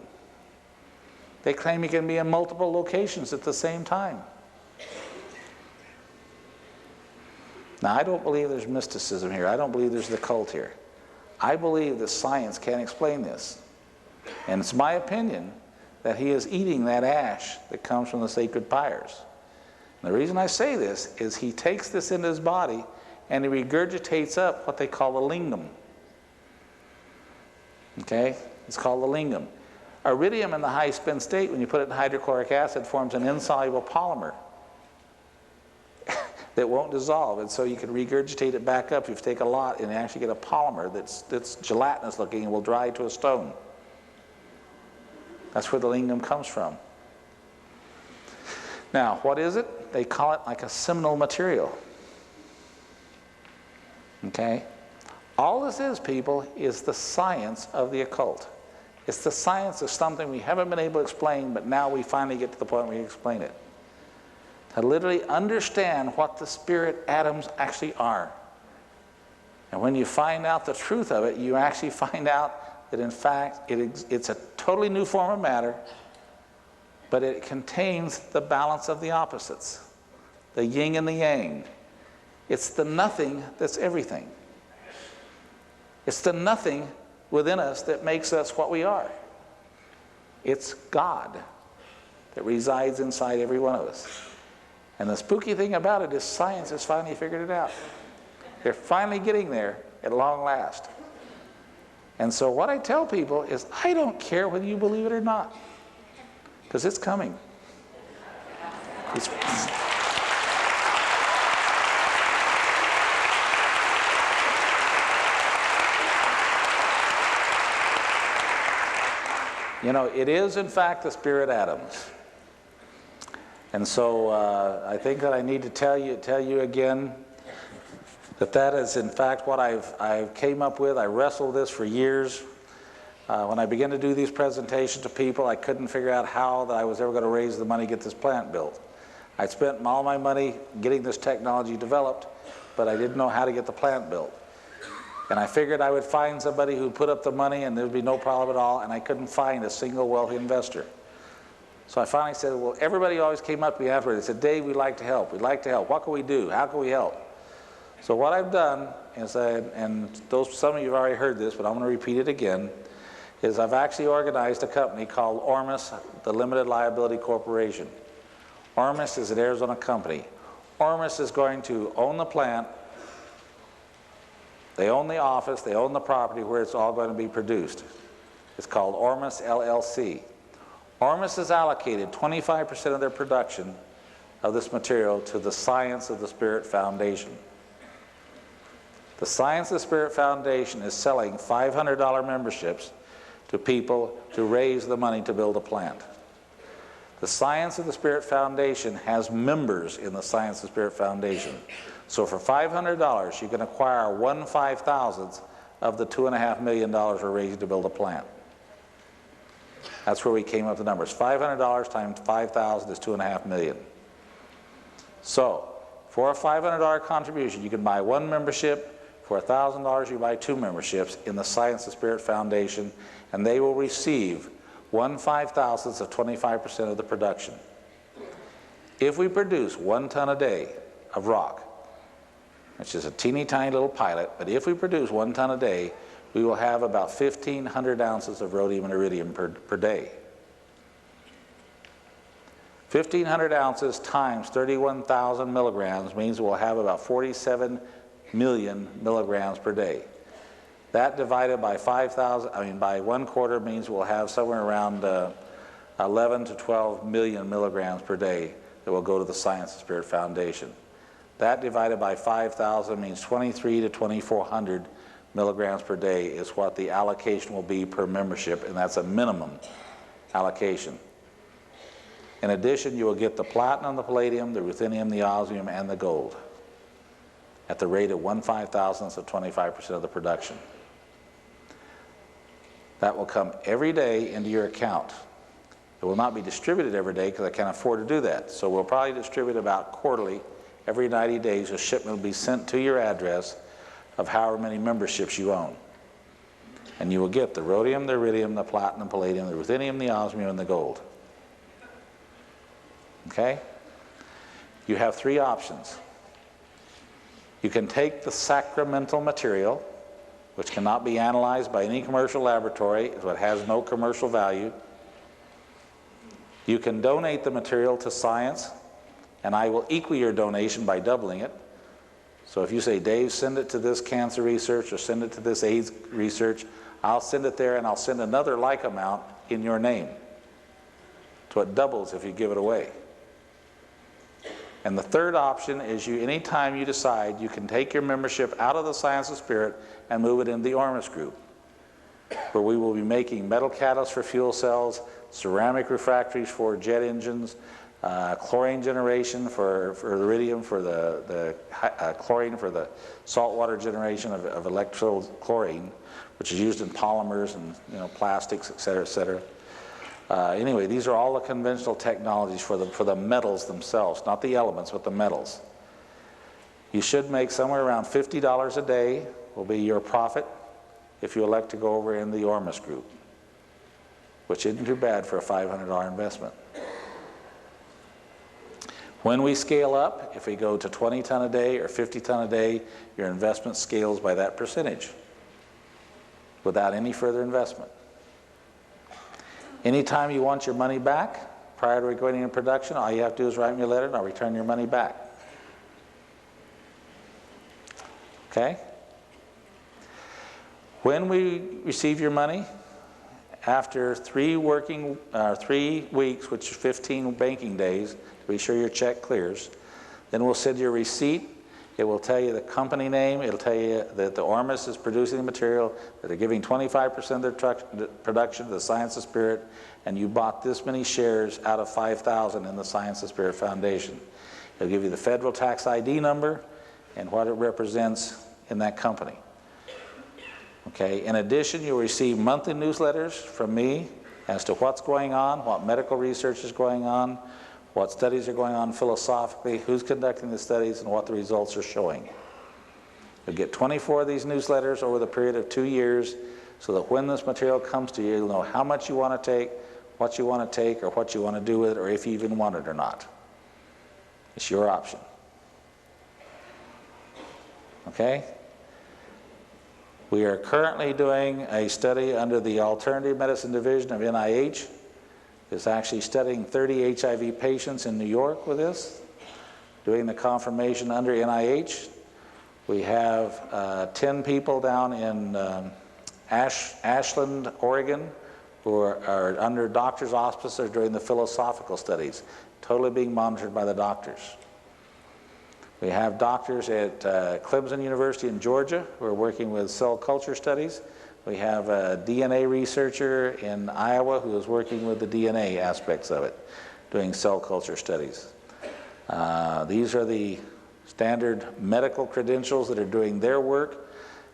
S1: They claim he can be in multiple locations at the same time. Now, I don't believe there's mysticism here. I don't believe there's the cult here. I believe that science can't explain this. And it's my opinion that he is eating that ash that comes from the sacred pyres. And the reason I say this is he takes this into his body and he regurgitates up what they call the lingam. Okay? It's called the lingam. Iridium in the high spin state, when you put it in hydrochloric acid, forms an insoluble polymer. that won't dissolve, and so you can regurgitate it back up if you take a lot and actually get a polymer that's gelatinous looking and will dry to a stone. That's where the lingam comes from. Now, what is it? They call it like a seminal material. Okay? All this is, people, is the science of the occult. It's the science of something we haven't been able to explain, but now we finally get to the point where we explain it. To literally understand what the spirit atoms actually are. And when you find out the truth of it, you actually find out that in fact it's a totally new form of matter, but it contains the balance of the opposites, the yin and the yang. It's the nothing that's everything. It's the nothing within us that makes us what we are. It's God that resides inside every one of us. And the spooky thing about it is science has finally figured it out. They're finally getting there at long last. And so what I tell people is, I don't care whether you believe it or not, because it's coming. You know, it is in fact the spirit atoms. And so I think that I need to tell you again that is in fact what I've came up with. I wrestled this for years. When I began to do these presentations to people, I couldn't figure out how that I was ever going to raise the money to get this plant built. I'd spent all my money getting this technology developed, but I didn't know how to get the plant built. And I figured I would find somebody who'd put up the money and there'd be no problem at all, and I couldn't find a single wealthy investor. So I finally said, well, everybody always came up to me afterwards. They said, Dave, we'd like to help. We'd like to help. What can we do? How can we help? So what I've done is, and some of you have already heard this, but I'm going to repeat it again, is I've actually organized a company called Ormus, the Limited Liability Corporation. Ormus is an Arizona company. Ormus is going to own the plant. They own the office. They own the property where it's all going to be produced. It's called Ormus LLC. Ormus has allocated 25% of their production of this material to the Science of the Spirit Foundation. The Science of the Spirit Foundation is selling $500 memberships to people to raise the money to build a plant. The Science of the Spirit Foundation has members in the Science of the Spirit Foundation. So for $500, you can acquire 1/5,000th of the $2.5 million we're raising to build a plant. That's where we came up with the numbers. $500 times 5,000 is $2.5 million. So for a $500 contribution, you can buy one membership. For $1,000, you buy two memberships in the Science of the Spirit Foundation, and they will receive 1/5,000th of 25% of the production. If we produce 1 ton a day of rock, which is a teeny tiny little pilot, but if we produce 1 ton a day, we will have about 1,500 ounces of rhodium and iridium per day. 1,500 ounces times 31,000 milligrams means we'll have about 47 million milligrams per day. That divided by 5,000, by 1/4 means we'll have somewhere around 11 to 12 million milligrams per day that will go to the Science of the Spirit Foundation. That divided by 5,000 means 2,300 to 2,400 milligrams per day is what the allocation will be per membership, and that's a minimum allocation. In addition, you will get the platinum, the palladium, the ruthenium, the osmium, and the gold at the rate of 1/5,000th of 25% of the production. That will come every day into your account. It will not be distributed every day because I can't afford to do that. So we'll probably distribute about quarterly. Every 90 days, a shipment will be sent to your address of however many memberships you own. And you will get the rhodium, the iridium, the platinum, palladium, the ruthenium, the osmium, and the gold. Okay? You have 3 options. You can take the sacramental material, which cannot be analyzed by any commercial laboratory, so it has no commercial value. You can donate the material to science, and I will equal your donation by doubling it. So if you say, Dave, send it to this cancer research or send it to this AIDS research, I'll send it there and I'll send another like amount in your name. So it doubles if you give it away. And the third option is anytime you decide, you can take your membership out of the Science of Spirit and move it into the Ormus group, where we will be making metal catalysts for fuel cells, ceramic refractories for jet engines, chlorine generation for iridium, for the chlorine for the saltwater generation of electrode chlorine, which is used in polymers and plastics, et cetera, et cetera. Anyway, these are all the conventional technologies for the metals themselves, not the elements, but the metals. You should make somewhere around $50 a day will be your profit if you elect to go over in the Ormus group, which isn't too bad for a $500 investment. When we scale up, if we go to 20 ton a day or 50 ton a day, your investment scales by that percentage without any further investment. Anytime you want your money back, prior to going into production, all you have to do is write me a letter and I'll return your money back. Okay? When we receive your money, after 3 weeks, which is 15 banking days, to be sure your check clears, then we'll send you a receipt. It will tell you the company name. It'll tell you that the Ormus is producing the material, that they're giving 25% of their production to the Science of Spirit, and you bought this many shares out of 5,000 in the Science of Spirit Foundation. It'll give you the federal tax ID number and what it represents in that company. Okay. In addition, you'll receive monthly newsletters from me as to what's going on, what medical research is going on, what studies are going on philosophically, who's conducting the studies, and what the results are showing. You'll get 24 of these newsletters over the period of 2 years, so that when this material comes to you, you'll know how much you want to take, what you want to take, or what you want to do with it, or if you even want it or not. It's your option. Okay? We are currently doing a study under the Alternative Medicine Division of NIH. It's actually studying 30 HIV patients in New York with this, doing the confirmation under NIH. We have 10 people down in Ashland, Oregon, who are under doctor's auspices doing the philosophical studies, totally being monitored by the doctors. We have doctors at Clemson University in Georgia who are working with cell culture studies. We have a DNA researcher in Iowa who is working with the DNA aspects of it, doing cell culture studies. These are the standard medical credentials that are doing their work,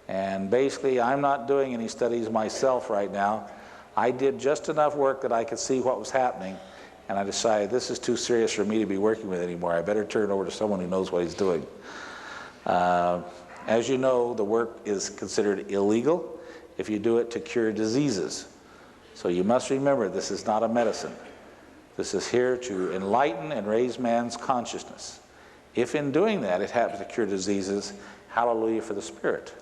S1: and basically I'm not doing any studies myself right now. I did just enough work that I could see what was happening, and I decided this is too serious for me to be working with anymore. I better turn it over to someone who knows what he's doing. As you know, the work is considered illegal if you do it to cure diseases. So you must remember, this is not a medicine. This is here to enlighten and raise man's consciousness. If in doing that it happens to cure diseases, hallelujah for the Spirit.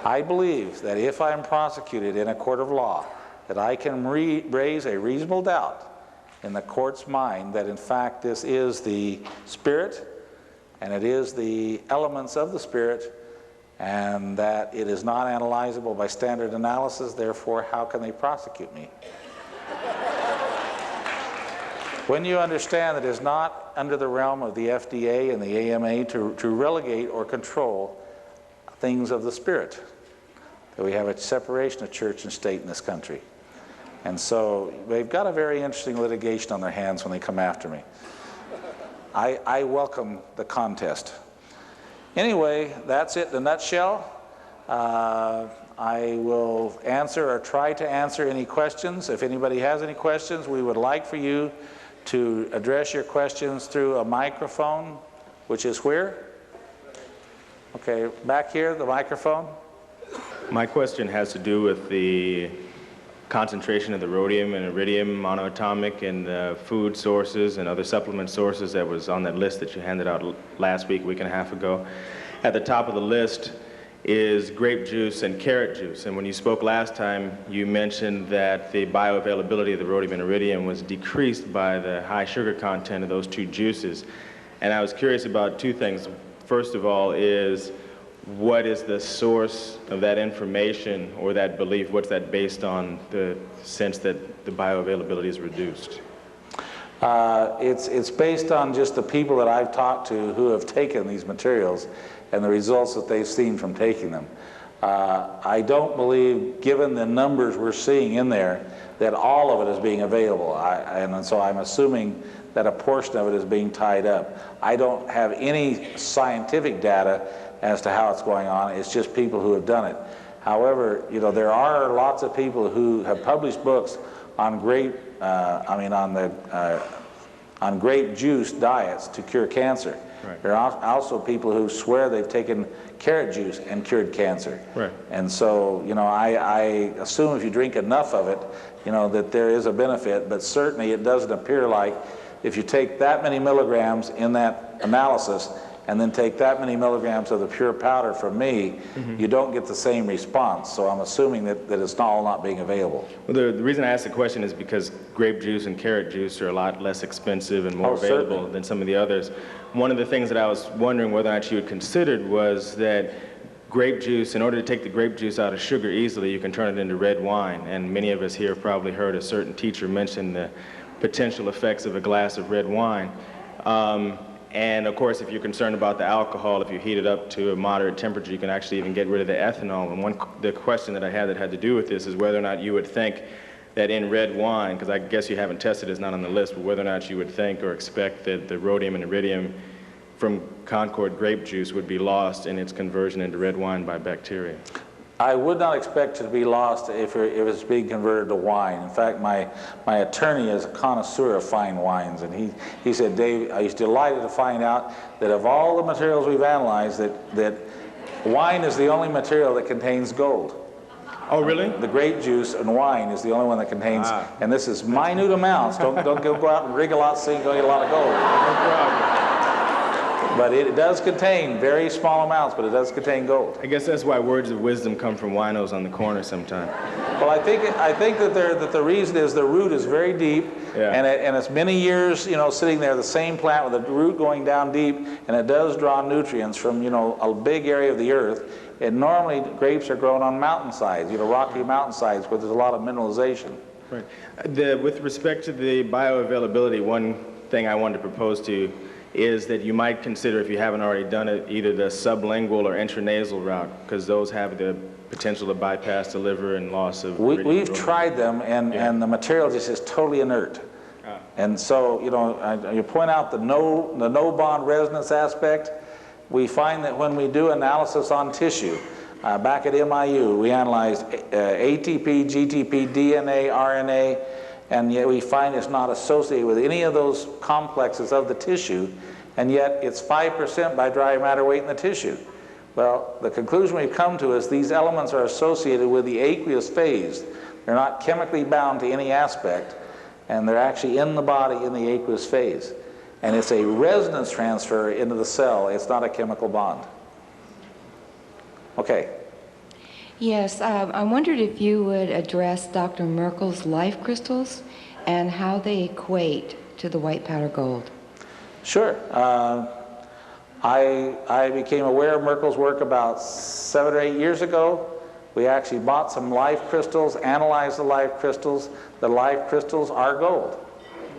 S1: I believe that if I am prosecuted in a court of law, that I can raise a reasonable doubt in the court's mind that in fact this is the Spirit and it is the elements of the Spirit, and that it is not analyzable by standard analysis, therefore how can they prosecute me? When you understand that it is not under the realm of the FDA and the AMA to relegate or control things of the Spirit, that we have a separation of church and state in this country. And so they've got a very interesting litigation on their hands when they come after me. I welcome the contest. Anyway, that's it in a nutshell. I will answer or try to answer any questions. If anybody has any questions, we would like for you to address your questions through a microphone, which is where? Okay, back here, the microphone.
S2: My question has to do with the concentration of the rhodium and iridium monoatomic in the food sources and other supplement sources that was on that list that you handed out last week, week and a half ago. At the top of the list is grape juice and carrot juice. And when you spoke last time, you mentioned that the bioavailability of the rhodium and iridium was decreased by the high sugar content of those two juices. And I was curious about two things. First of all is, what is the source of that information or that belief? What's that based on, the sense that the bioavailability is reduced?
S1: It's based on just the people that I've talked to who have taken these materials and the results that they've seen from taking them. I don't believe, given the numbers we're seeing in there, that all of it is being available. And so I'm assuming that a portion of it is being tied up. I don't have any scientific data as to how it's going on. It's just people who have done it. However, you know, there are lots of people who have published books on grape juice diets to cure cancer.
S2: Right.
S1: There are also people who swear they've taken carrot juice and cured cancer.
S2: Right.
S1: And so, you know, I assume if you drink enough of it, you know, that there is a benefit, but certainly it doesn't appear like if you take that many milligrams in that analysis and then take that many milligrams of the pure powder from me, you don't get the same response. So I'm assuming that it's all not being available.
S2: Well, the reason I asked the question is because grape juice and carrot juice are a lot less expensive and more available
S1: certainly.
S2: than some of the others. One of the things that I was wondering whether or not you had considered was that grape juice, in order to take the grape juice out of sugar easily, you can turn it into red wine. And many of us here have probably heard a certain teacher mention the potential effects of a glass of red wine. And of course, if you're concerned about the alcohol, if you heat it up to a moderate temperature, you can actually even get rid of the ethanol. And the question that I had that had to do with this is whether or not you would think that in red wine, because I guess you haven't tested, it's not on the list, but whether or not you would think or expect that the rhodium and iridium from Concord grape juice would be lost in its conversion into red wine by bacteria.
S1: I would not expect it to be lost if it's being converted to wine. In fact, my attorney is a connoisseur of fine wines, and he said, Dave, I was delighted to find out that of all the materials we've analyzed, that wine is the only material that contains gold.
S2: Oh, really?
S1: The grape juice and wine is the only one that contains, and this is minute amounts. Don't go out and rig a lot so you can get a lot of gold.
S2: No problem.
S1: But it does contain very small amounts, but it does contain gold.
S2: I guess that's why words of wisdom come from winos on the corner sometime.
S1: Well, I think that the reason is the root is very deep,
S2: Yeah.
S1: and it's many years, you know, sitting there, the same plant with the root going down deep, and it does draw nutrients from, you know, a big area of the earth. And normally grapes are grown on mountainsides, you know, rocky mountainsides where there's a lot of mineralization.
S2: Right. With respect to the bioavailability, one thing I wanted to propose to you is that you might consider, if you haven't already done it, either the sublingual or intranasal route, because those have the potential to bypass the liver and loss of...
S1: We've tried them, and the material just is totally inert. And so, you know, you point out the no bond resonance aspect. We find that when we do analysis on tissue, back at MIU, we analyzed ATP, GTP, DNA, RNA, and yet we find it's not associated with any of those complexes of the tissue, and yet it's 5% by dry matter weight in the tissue. Well, the conclusion we've come to is these elements are associated with the aqueous phase. They're not chemically bound to any aspect, and they're actually in the body in the aqueous phase. And it's a resonance transfer into the cell. It's not a chemical bond. Okay.
S3: Yes, I wondered if you would address Dr. Merkel's life crystals and how they equate to the white powder gold.
S1: Sure. I became aware of Merkel's work about 7 or 8 years ago. We actually bought some life crystals, analyzed the life crystals. The life crystals are gold.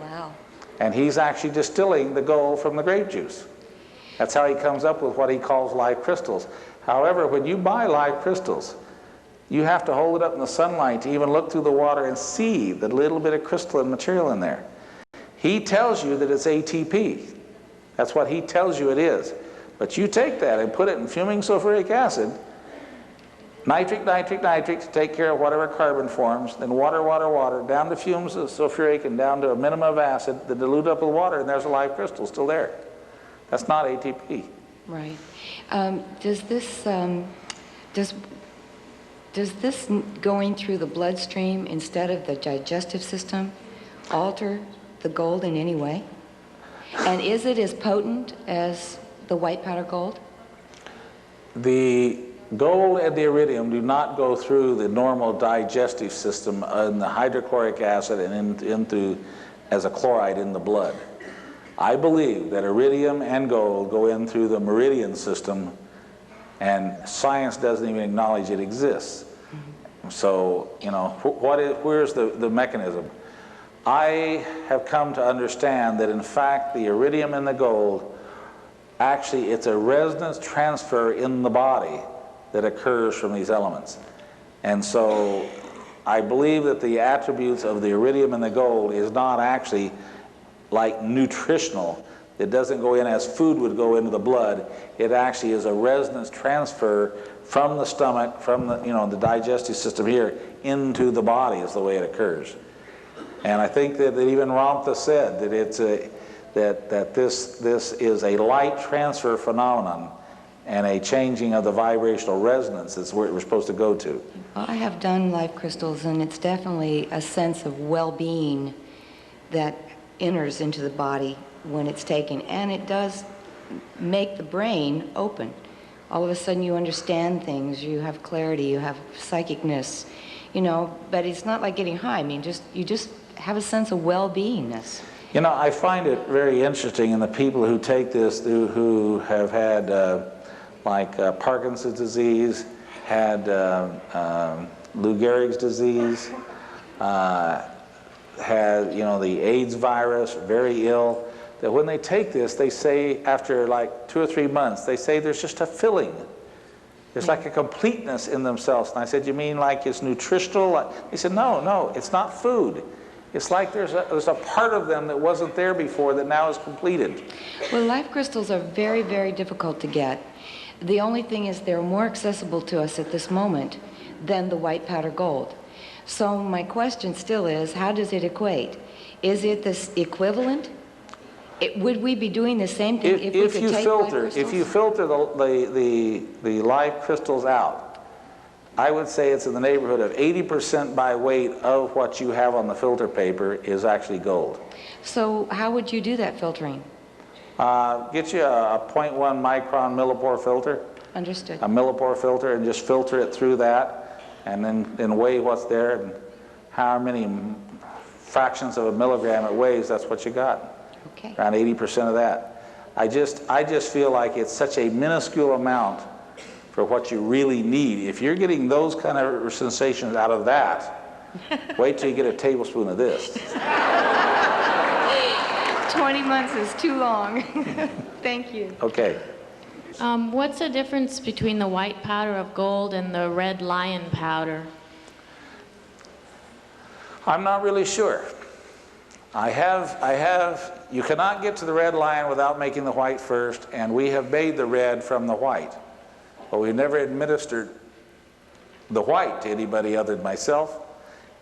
S3: Wow.
S1: And he's actually distilling the gold from the grape juice. That's how he comes up with what he calls live crystals. However, when you buy live crystals, you have to hold it up in the sunlight to even look through the water and see the little bit of crystalline material in there. He tells you that it's ATP. That's what he tells you it is. But you take that and put it in fuming sulfuric acid, nitric to take care of whatever carbon forms, then water, down to fumes of sulfuric and down to a minimum of acid, then dilute up with water, and there's a live crystal still there. That's not ATP.
S3: Right. Does this going through the bloodstream instead of the digestive system alter the gold in any way? And is it as potent as the white powder gold?
S1: The gold and the iridium do not go through the normal digestive system in the hydrochloric acid and into as a chloride in the blood. I believe that iridium and gold go in through the meridian system, and science doesn't even acknowledge it exists. So, you know, where's the mechanism? I have come to understand that in fact the iridium and the gold, actually it's a resonance transfer in the body that occurs from these elements. And so I believe that the attributes of the iridium and the gold is not actually like nutritional. It doesn't go in as food would go into the blood. It actually is a resonance transfer from the stomach, from the, the digestive system here, into the body is the way it occurs. And I think that even Ramtha said that it's that this is a light transfer phenomenon and a changing of the vibrational resonance is where we're supposed to go to.
S3: Well, I have done life crystals, and it's definitely a sense of well-being that enters into the body when it's taken, and it does make the brain open. All of a sudden you understand things, you have clarity, you have psychicness, but it's not like getting high. I mean, you just have a sense of well-beingness.
S1: I find it very interesting in the people who take this, who have had Parkinson's disease, had Lou Gehrig's disease, had the AIDS virus, very ill, that when they take this, they say after like 2 or 3 months, they say there's just a filling. There's like a completeness in themselves. And I said, you mean like it's nutritional? He said, no, it's not food. It's like there's a part of them that wasn't there before that now is completed.
S3: Well, life crystals are very, very difficult to get. The only thing is they're more accessible to us at this moment than the white powder gold. So my question still is, how does it equate? Is it this equivalent? Would we be doing the same thing if we could take life crystals?
S1: If you filter the life crystals out, I would say it's in the neighborhood of 80% by weight of what you have on the filter paper is actually gold.
S3: So how would you do that filtering?
S1: Get you a 0.1 micron millipore filter.
S3: Understood.
S1: A millipore filter, and just filter it through that, and then weigh what's there and how many fractions of a milligram it weighs. That's what you got.
S3: Okay.
S1: Around 80% of that. I just feel like it's such a minuscule amount for what you really need. If you're getting those kind of sensations out of that, wait till you get a tablespoon of this.
S3: 20 months is too long. Thank you.
S1: Okay.
S4: What's the difference between the white powder of gold and the red lion powder?
S1: I'm not really sure. You cannot get to the red lion without making the white first, and we have made the red from the white. But we've never administered the white to anybody other than myself,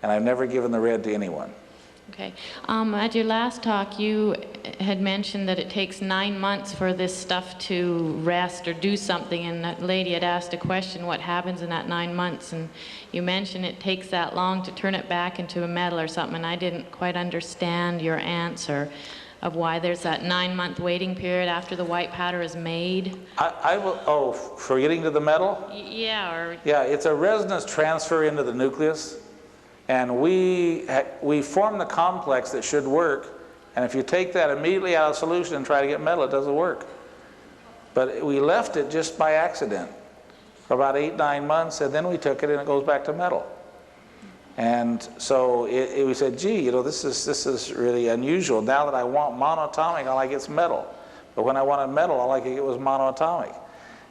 S1: and I've never given the red to anyone.
S4: Okay. At your last talk, you had mentioned that it takes 9 months for this stuff to rest or do something, and that lady had asked a question, what happens in that 9 months? And you mentioned it takes that long to turn it back into a metal or something, and I didn't quite understand your answer of why there's that 9-month waiting period after the white powder is made.
S1: For getting to the metal?
S4: Yeah,
S1: it's a resonance transfer into the nucleus. And we form the complex that should work, and if you take that immediately out of solution and try to get metal, it doesn't work. But we left it just by accident for about 8-9 months, and then we took it and it goes back to metal. And so we said, gee, this is really unusual. Now that I want monoatomic, all I get is metal. But when I wanted metal, all I could get was monoatomic.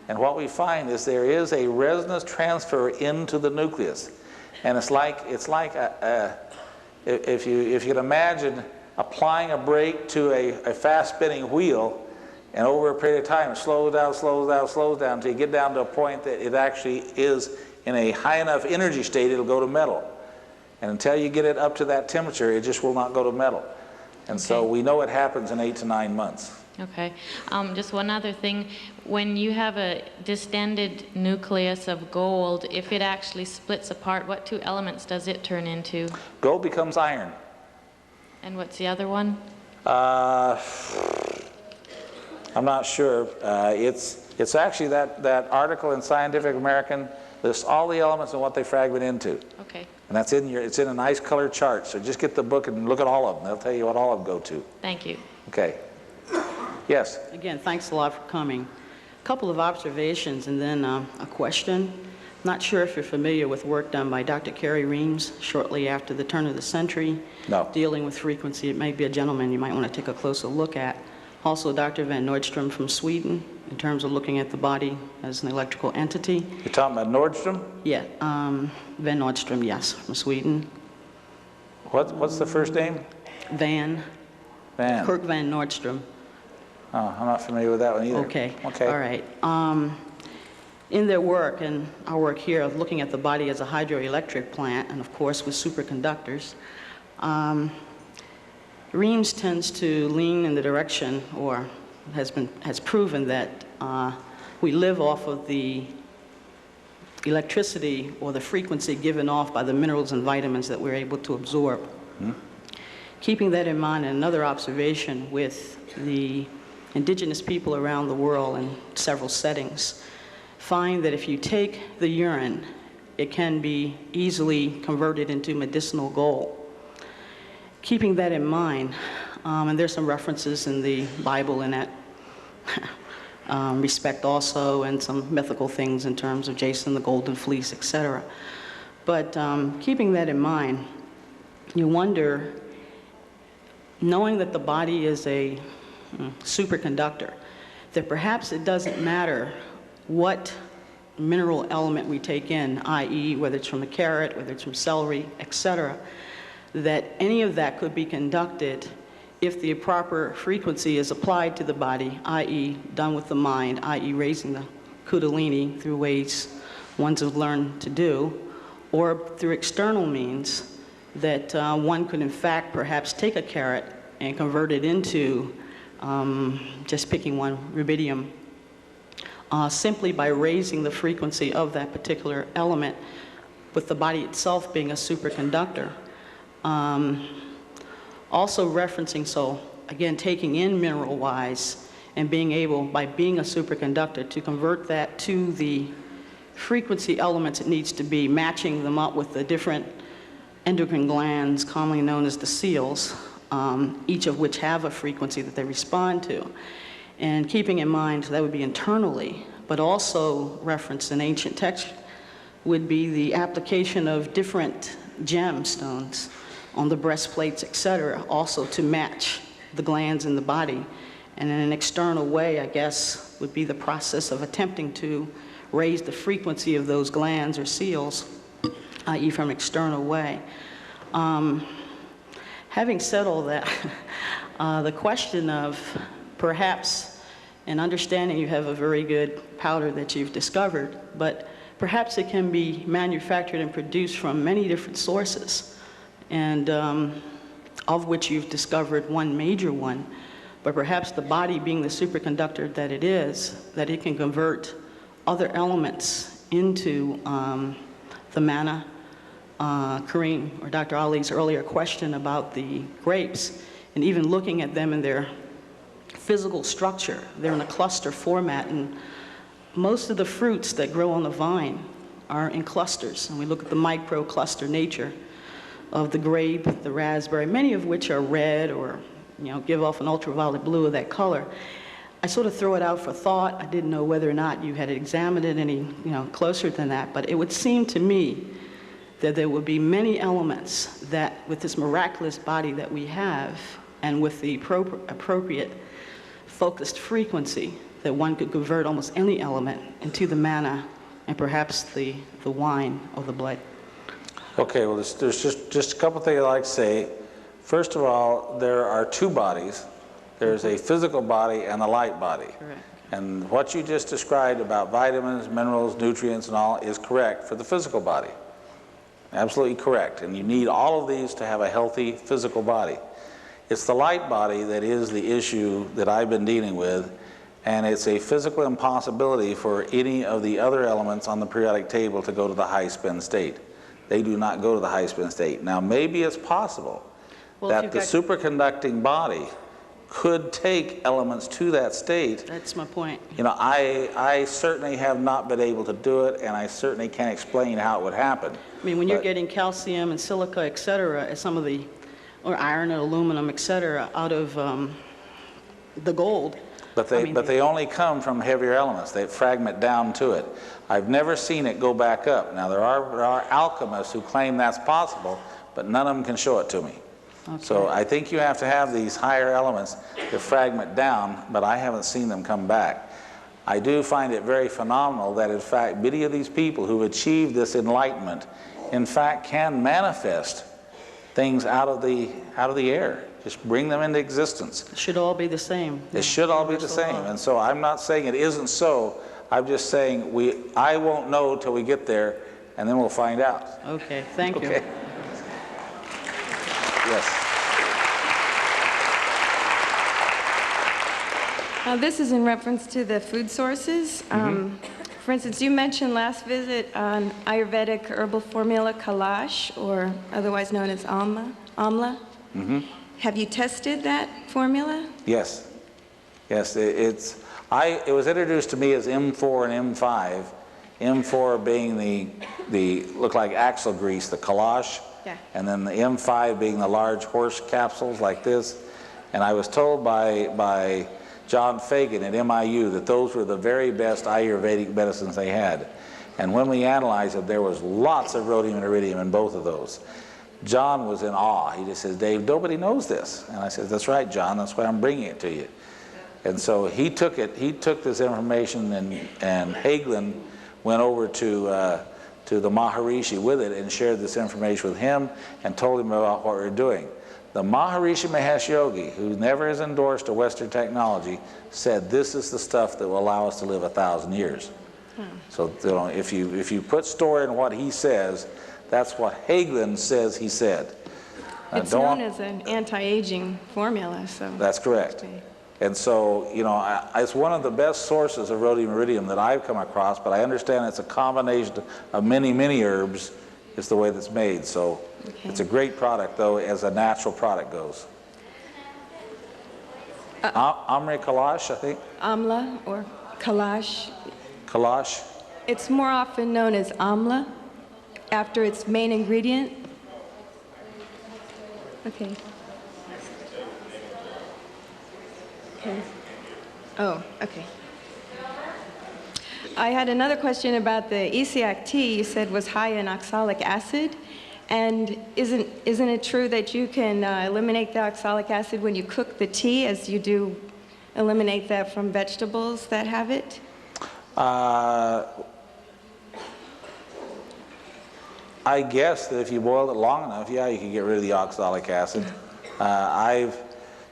S1: And what we find is there is a resonance transfer into the nucleus. And it's like if you can imagine applying a brake to a fast spinning wheel, and over a period of time it slows down until you get down to a point that it actually is in a high enough energy state, it'll go to metal. And until you get it up to that temperature, it just will not go to metal. And so we know it happens in 8 to 9 months.
S4: Okay. Just one other thing. When you have a distended nucleus of gold, if it actually splits apart, what 2 elements does it turn into?
S1: Gold becomes iron.
S4: And what's the other one?
S1: I'm not sure. It's actually that article in Scientific American lists all the elements and what they fragment into.
S4: Okay.
S1: And that's it's in a nice colored chart. So just get the book and look at all of them. They'll tell you what all of them go to.
S4: Thank you.
S1: Okay. Yes.
S5: Again, thanks a lot for coming. A couple of observations and then a question. Not sure if you're familiar with work done by Dr. Kerry Reams shortly after the turn of the century.
S1: No.
S5: Dealing with frequency. It may be a gentleman you might want to take a closer look at. Also, Dr. Van Nordstrom from Sweden, in terms of looking at the body as an electrical entity.
S1: You're talking about Nordstrom?
S5: Yeah, Van Nordstrom, yes, from Sweden.
S1: What's the first name?
S5: Van. Kirk Van Nordstrom.
S1: Oh, I'm not familiar with that one either.
S5: Okay.
S1: Okay.
S5: All right. In their work, and our work here, of looking at the body as a hydroelectric plant, and of course with superconductors, Reams tends to lean in the direction, or has proven that we live off of the electricity or the frequency given off by the minerals and vitamins that we're able to absorb. Keeping that in mind, and another observation with the indigenous people around the world in several settings, find that if you take the urine, it can be easily converted into medicinal gold. Keeping that in mind, and there's some references in the Bible in that respect also, and some mythical things in terms of Jason the Golden Fleece, etc. But keeping that in mind, you wonder, knowing that the body is a superconductor, that perhaps it doesn't matter what mineral element we take in, i.e. whether it's from a carrot, whether it's from celery, etc., that any of that could be conducted if the proper frequency is applied to the body, i.e. done with the mind, i.e. raising the kundalini through ways ones have learned to do, or through external means, that one could in fact perhaps take a carrot and convert it into, just picking one, rubidium, simply by raising the frequency of that particular element, with the body itself being a superconductor. Also referencing, so again, taking in mineral-wise and being able, by being a superconductor, to convert that to the frequency elements it needs to be, matching them up with the different endocrine glands, commonly known as the seals, each of which have a frequency that they respond to. And keeping in mind, so that would be internally, but also referenced in ancient texts, would be the application of different gemstones on the breastplates, etc., also to match the glands in the body. And in an external way, I guess, would be the process of attempting to raise the frequency of those glands or seals, i.e. from external way. Having said all that, the question of perhaps, and understanding you have a very good powder that you've discovered, but perhaps it can be manufactured and produced from many different sources, and of which you've discovered one major one, but perhaps the body being the superconductor that it is, that it can convert other elements into the manna. Kareem, or Dr. Ali's earlier question about the grapes, and even looking at them in their physical structure, they're in a cluster format, and most of the fruits that grow on the vine are in clusters, and we look at the micro-cluster nature of the grape, the raspberry, many of which are red or, give off an ultraviolet blue of that color. I sort of throw it out for thought. I didn't know whether or not you had examined it any, closer than that, but it would seem to me that there would be many elements that, with this miraculous body that we have, and with the appropriate focused frequency, that one could convert almost any element into the manna and perhaps the wine or the blood.
S1: Okay, well, there's just a couple things I'd like to say. First of all, there are two bodies. There's a physical body and a light body.
S5: Correct.
S1: And what you just described about vitamins, minerals, nutrients, and all is correct for the physical body. Absolutely correct. And you need all of these to have a healthy physical body. It's the light body that is the issue that I've been dealing with, and it's a physical impossibility for any of the other elements on the periodic table to go to the high spin state. They do not go to the high spin state. Now, maybe it's possible that the superconducting body could take elements to that state.
S5: That's my point.
S1: I certainly have not been able to do it, and I certainly can't explain how it would happen.
S5: I mean, when you're getting calcium and silica, et cetera, some of the, or iron and aluminum, et cetera, out of the gold,
S1: But
S5: I mean,
S1: they only come from heavier elements. They fragment down to it. I've never seen it go back up. Now, there are alchemists who claim that's possible, but none of them can show it to me.
S5: Okay.
S1: So I think you have to have these higher elements to fragment down, but I haven't seen them come back. I do find it very phenomenal that, in fact, many of these people who've achieved this enlightenment, in fact, can manifest things out of the air. Just bring them into existence.
S5: It should all be the same.
S1: It should all be the same. And so I'm not saying it isn't so. I'm just saying I won't know till we get there, and then we'll find out.
S5: Okay, thank you.
S1: Okay. Yes.
S6: This is in reference to the food sources. For instance, you mentioned last visit Ayurvedic herbal formula Kalash, or otherwise known as Amla. Have you tested that formula?
S1: Yes. Yes. It was introduced to me as M4 and M5. M4 being the look like axle grease, the Kalash.
S6: Yeah.
S1: And then the M5 being the large horse capsules like this. And I was told by John Fagan at MIU that those were the very best Ayurvedic medicines they had. And when we analyzed it, there was lots of rhodium and iridium in both of those. John was in awe. He just says, Dave, nobody knows this. And I said, that's right, John, that's why I'm bringing it to you. And so he took this information, and Hagelin went over to the Maharishi with it and shared this information with him and told him about what we were doing. The Maharishi Mahesh Yogi, who never has endorsed a Western technology, said this is the stuff that will allow us to live 1,000 years. So if you put store in what he says, that's what Hagelin says he said.
S6: It's known as an anti-aging formula, so.
S1: That's correct. And so, it's one of the best sources of rhodium iridium that I've come across, but I understand it's a combination of many, many herbs is the way that's made. So it's a great product, though, as a natural product goes. Amri Kalash, I think?
S6: Amla or Kalash.
S1: Kalash?
S6: It's more often known as Amla after its main ingredient. Okay. Okay. Oh, okay. I had another question about the Isiac tea you said was high in oxalic acid. And isn't it true that you can eliminate the oxalic acid when you cook the tea, as you do eliminate that from vegetables that have it?
S1: I guess that if you boil it long enough, yeah, you can get rid of the oxalic acid.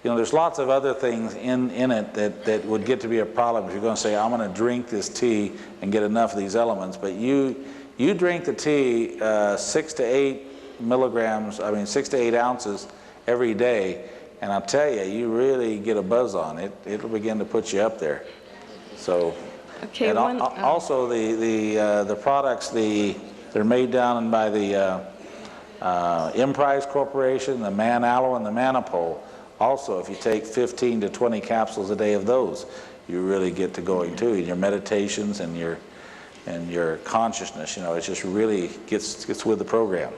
S1: There's lots of other things in it that would get to be a problem if you're going to say, I'm going to drink this tea and get enough of these elements. But you drink the tea 6 to 8 ounces every day, and I'll tell you, you really get a buzz on it. It'll begin to put you up there. So,
S6: okay,
S1: and also the products, they're made down by the Emprise Corporation, the Man Aloe and the Manipole. Also, if you take 15 to 20 capsules a day of those, you really get to going too in your meditations and your consciousness. It just really gets with the program.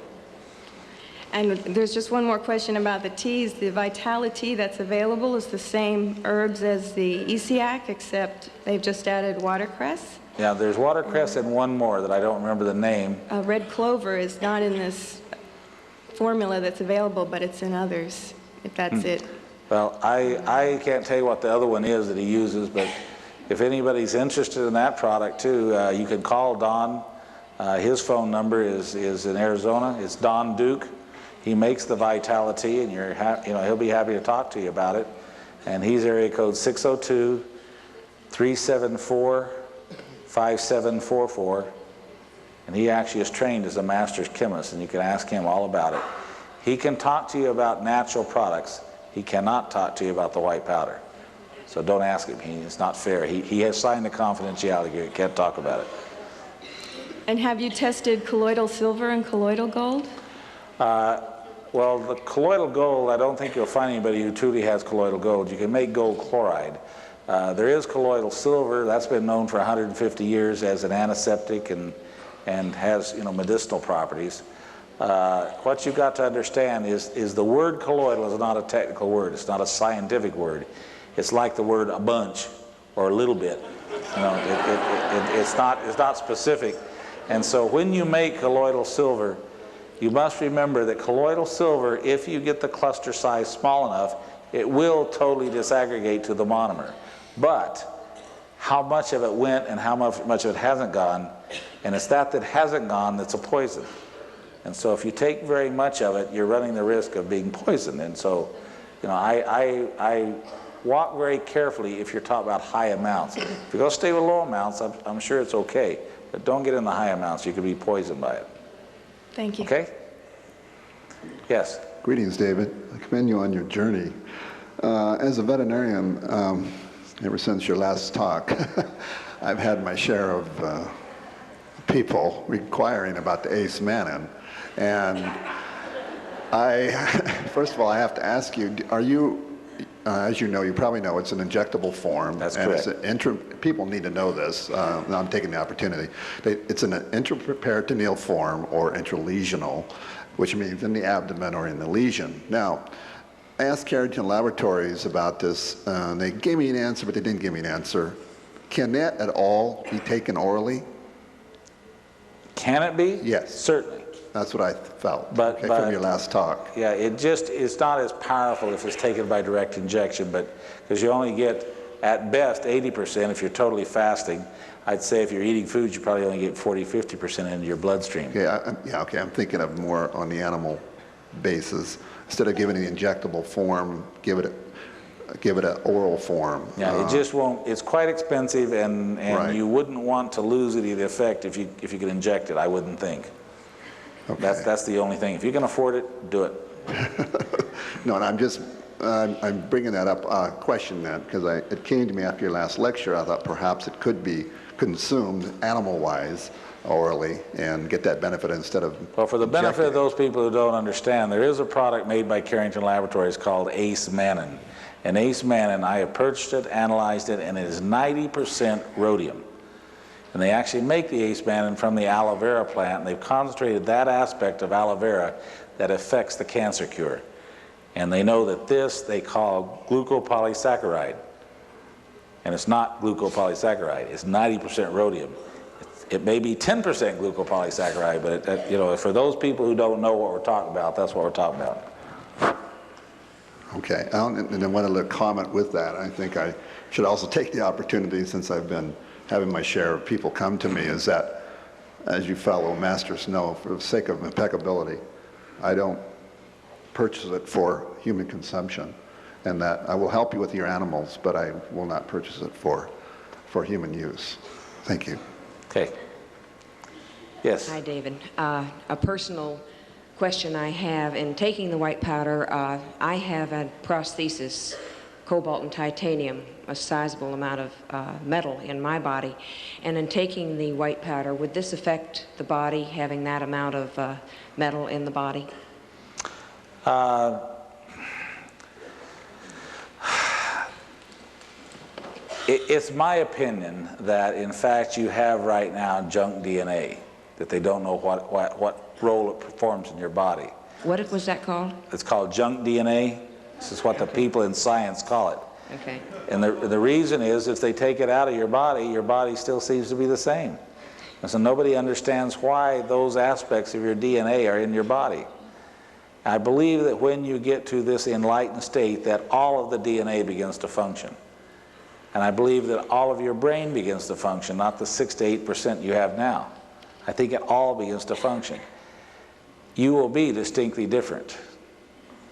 S6: And there's just one more question about the teas. The Vitality that's available is the same herbs as the Isiac, except they've just added watercress.
S1: Yeah, there's watercress and one more that I don't remember the name.
S6: Red clover is not in this formula that's available, but it's in others, if that's it.
S1: Well, I can't tell you what the other one is that he uses, but if anybody's interested in that product too, you can call Don. His phone number is in Arizona. It's Don Duke. He makes the Vitality, and he'll be happy to talk to you about it. And he's area code 602-374-5744. And he actually is trained as a master's chemist, and you can ask him all about it. He can talk to you about natural products. He cannot talk to you about the white powder. So don't ask him. It's not fair. He has signed a confidentiality agreement. He can't talk about it.
S6: And have you tested colloidal silver and colloidal gold?
S1: Well, the colloidal gold, I don't think you'll find anybody who truly has colloidal gold. You can make gold chloride. There is colloidal silver. That's been known for 150 years as an antiseptic and has medicinal properties. What you've got to understand is the word colloidal is not a technical word. It's not a scientific word. it's like the word a bunch or a little bit. You know, it's not specific. And so when you make colloidal silver, you must remember that colloidal silver, if you get the cluster size small enough, it will totally disaggregate to the monomer. But how much of it went and how much of it hasn't gone, and it's that hasn't gone that's a poison. And so if you take very much of it, you're running the risk of being poisoned. And so, you know, I walk very carefully if you're talking about high amounts. If you're going to stay with low amounts, I'm sure it's okay. But don't get in the high amounts. You could be poisoned by it.
S6: Thank you.
S1: Okay? Yes?
S7: Greetings, David. I commend you on your journey. As a veterinarian, ever since your last talk, I've had my share of people requiring about the ace mannin. And first of all, I have to ask you, are you, as you know, you probably know, it's an injectable form.
S1: That's
S7: and
S1: correct.
S7: It's people need to know this. I'm taking the opportunity. It's an intraperitoneal form or intralesional, which means in the abdomen or in the lesion. Now, I asked Carrington Laboratories about this. They gave me an answer, but they didn't give me an answer. Can that at all be taken orally?
S1: Can it be?
S7: Yes.
S1: Certainly.
S7: That's what I felt
S1: But
S7: from your last talk.
S1: Yeah, it's not as powerful if it's taken by direct injection, but because you only get, at best, 80% if you're totally fasting. I'd say if you're eating foods, you probably only get 40–50% into your bloodstream.
S7: Okay, I'm thinking of more on the animal basis. Instead of giving it the injectable form, give it an oral form.
S1: Yeah, it just won't. It's quite expensive, and
S7: Right.
S1: you wouldn't want to lose any of the effect if you could inject it. I wouldn't think.
S7: Okay.
S1: That's the only thing. If you can afford it, do it.
S7: No, and I'm bringing that up, question then, because it came to me after your last lecture. I thought perhaps it could be consumed animal-wise orally and get that benefit instead of
S1: Well, for the benefit
S7: injecting
S1: of those people who don't understand, there is a product made by Carrington Laboratories called Ace Mannin. And Ace Mannin, I have purchased it, analyzed it, and it is 90% rhodium. And they actually make the Ace Mannin from the aloe vera plant, and they've concentrated that aspect of aloe vera that affects the cancer cure. And they know that this they call glucopolysaccharide. And it's not glucopolysaccharide, it's 90% rhodium. It may be 10% glucopolysaccharide, but you know, for those people who don't know what we're talking about, that's what we're talking about.
S7: Okay, and then one other comment with that, I think I should also take the opportunity, since I've been having my share of people come to me, is that, as you fellow masters know, for the sake of impeccability, I don't purchase it for human consumption, and that I will help you with your animals, but I will not purchase it for human use. Thank you.
S1: Okay. Yes.
S3: Hi, David. A personal question I have, in taking the white powder, I have a prosthesis, cobalt and titanium, a sizable amount of metal in my body. And in taking the white powder, would this affect the body, having that amount of metal in the body?
S1: It's my opinion that, in fact, you have right now junk DNA, that they don't know what role it performs in your body.
S3: What was that called?
S1: It's called junk DNA. This is what the people in science call it.
S3: Okay.
S1: And the reason is, if they take it out of your body still seems to be the same. And so nobody understands why those aspects of your DNA are in your body. I believe that when you get to this enlightened state, that all of the DNA begins to function. And I believe that all of your brain begins to function, not the 6 to 8% you have now. I think it all begins to function. You will be distinctly different.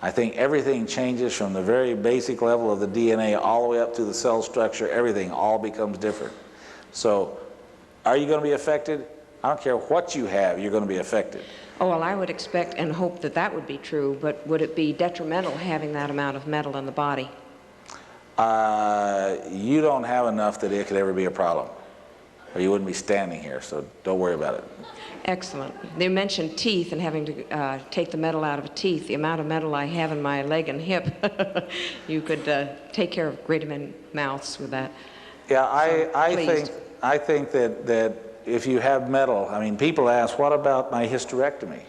S1: I think everything changes from the very basic level of the DNA all the way up to the cell structure. Everything all becomes different. So, are you going to be affected? I don't care what you have, you're going to be affected.
S3: Oh, well, I would expect and hope that that would be true, but would it be detrimental having that amount of metal in the body?
S1: You don't have enough that it could ever be a problem, or you wouldn't be standing here, so don't worry about it.
S3: Excellent. They mentioned teeth and having to take the metal out of a teeth. The amount of metal I have in my leg and hip, you could take care of great many mouths with that.
S1: Yeah,
S3: Pleased.
S1: I think that if you have metal, I mean, people ask, what about my hysterectomy?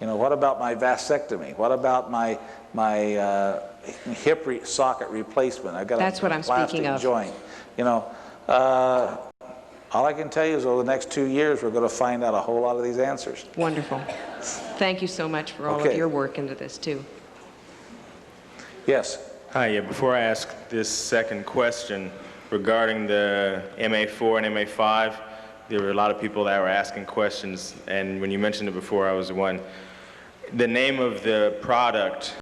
S1: You know, what about my vasectomy? What about my hip socket replacement? I've got
S8: That's what
S1: a
S8: I'm
S1: plastic
S8: speaking of.
S1: joint. You know, all I can tell you is over the next 2 years, we're going to find out a whole lot of these answers.
S8: Wonderful. Thank you so much for all of
S1: Okay.
S8: your work into this, too.
S1: Yes.
S2: Hi, yeah, before I ask this second question regarding the MA4 and MA5, there were a lot of people that were asking questions, and when you mentioned it before, I was the one. The name of the product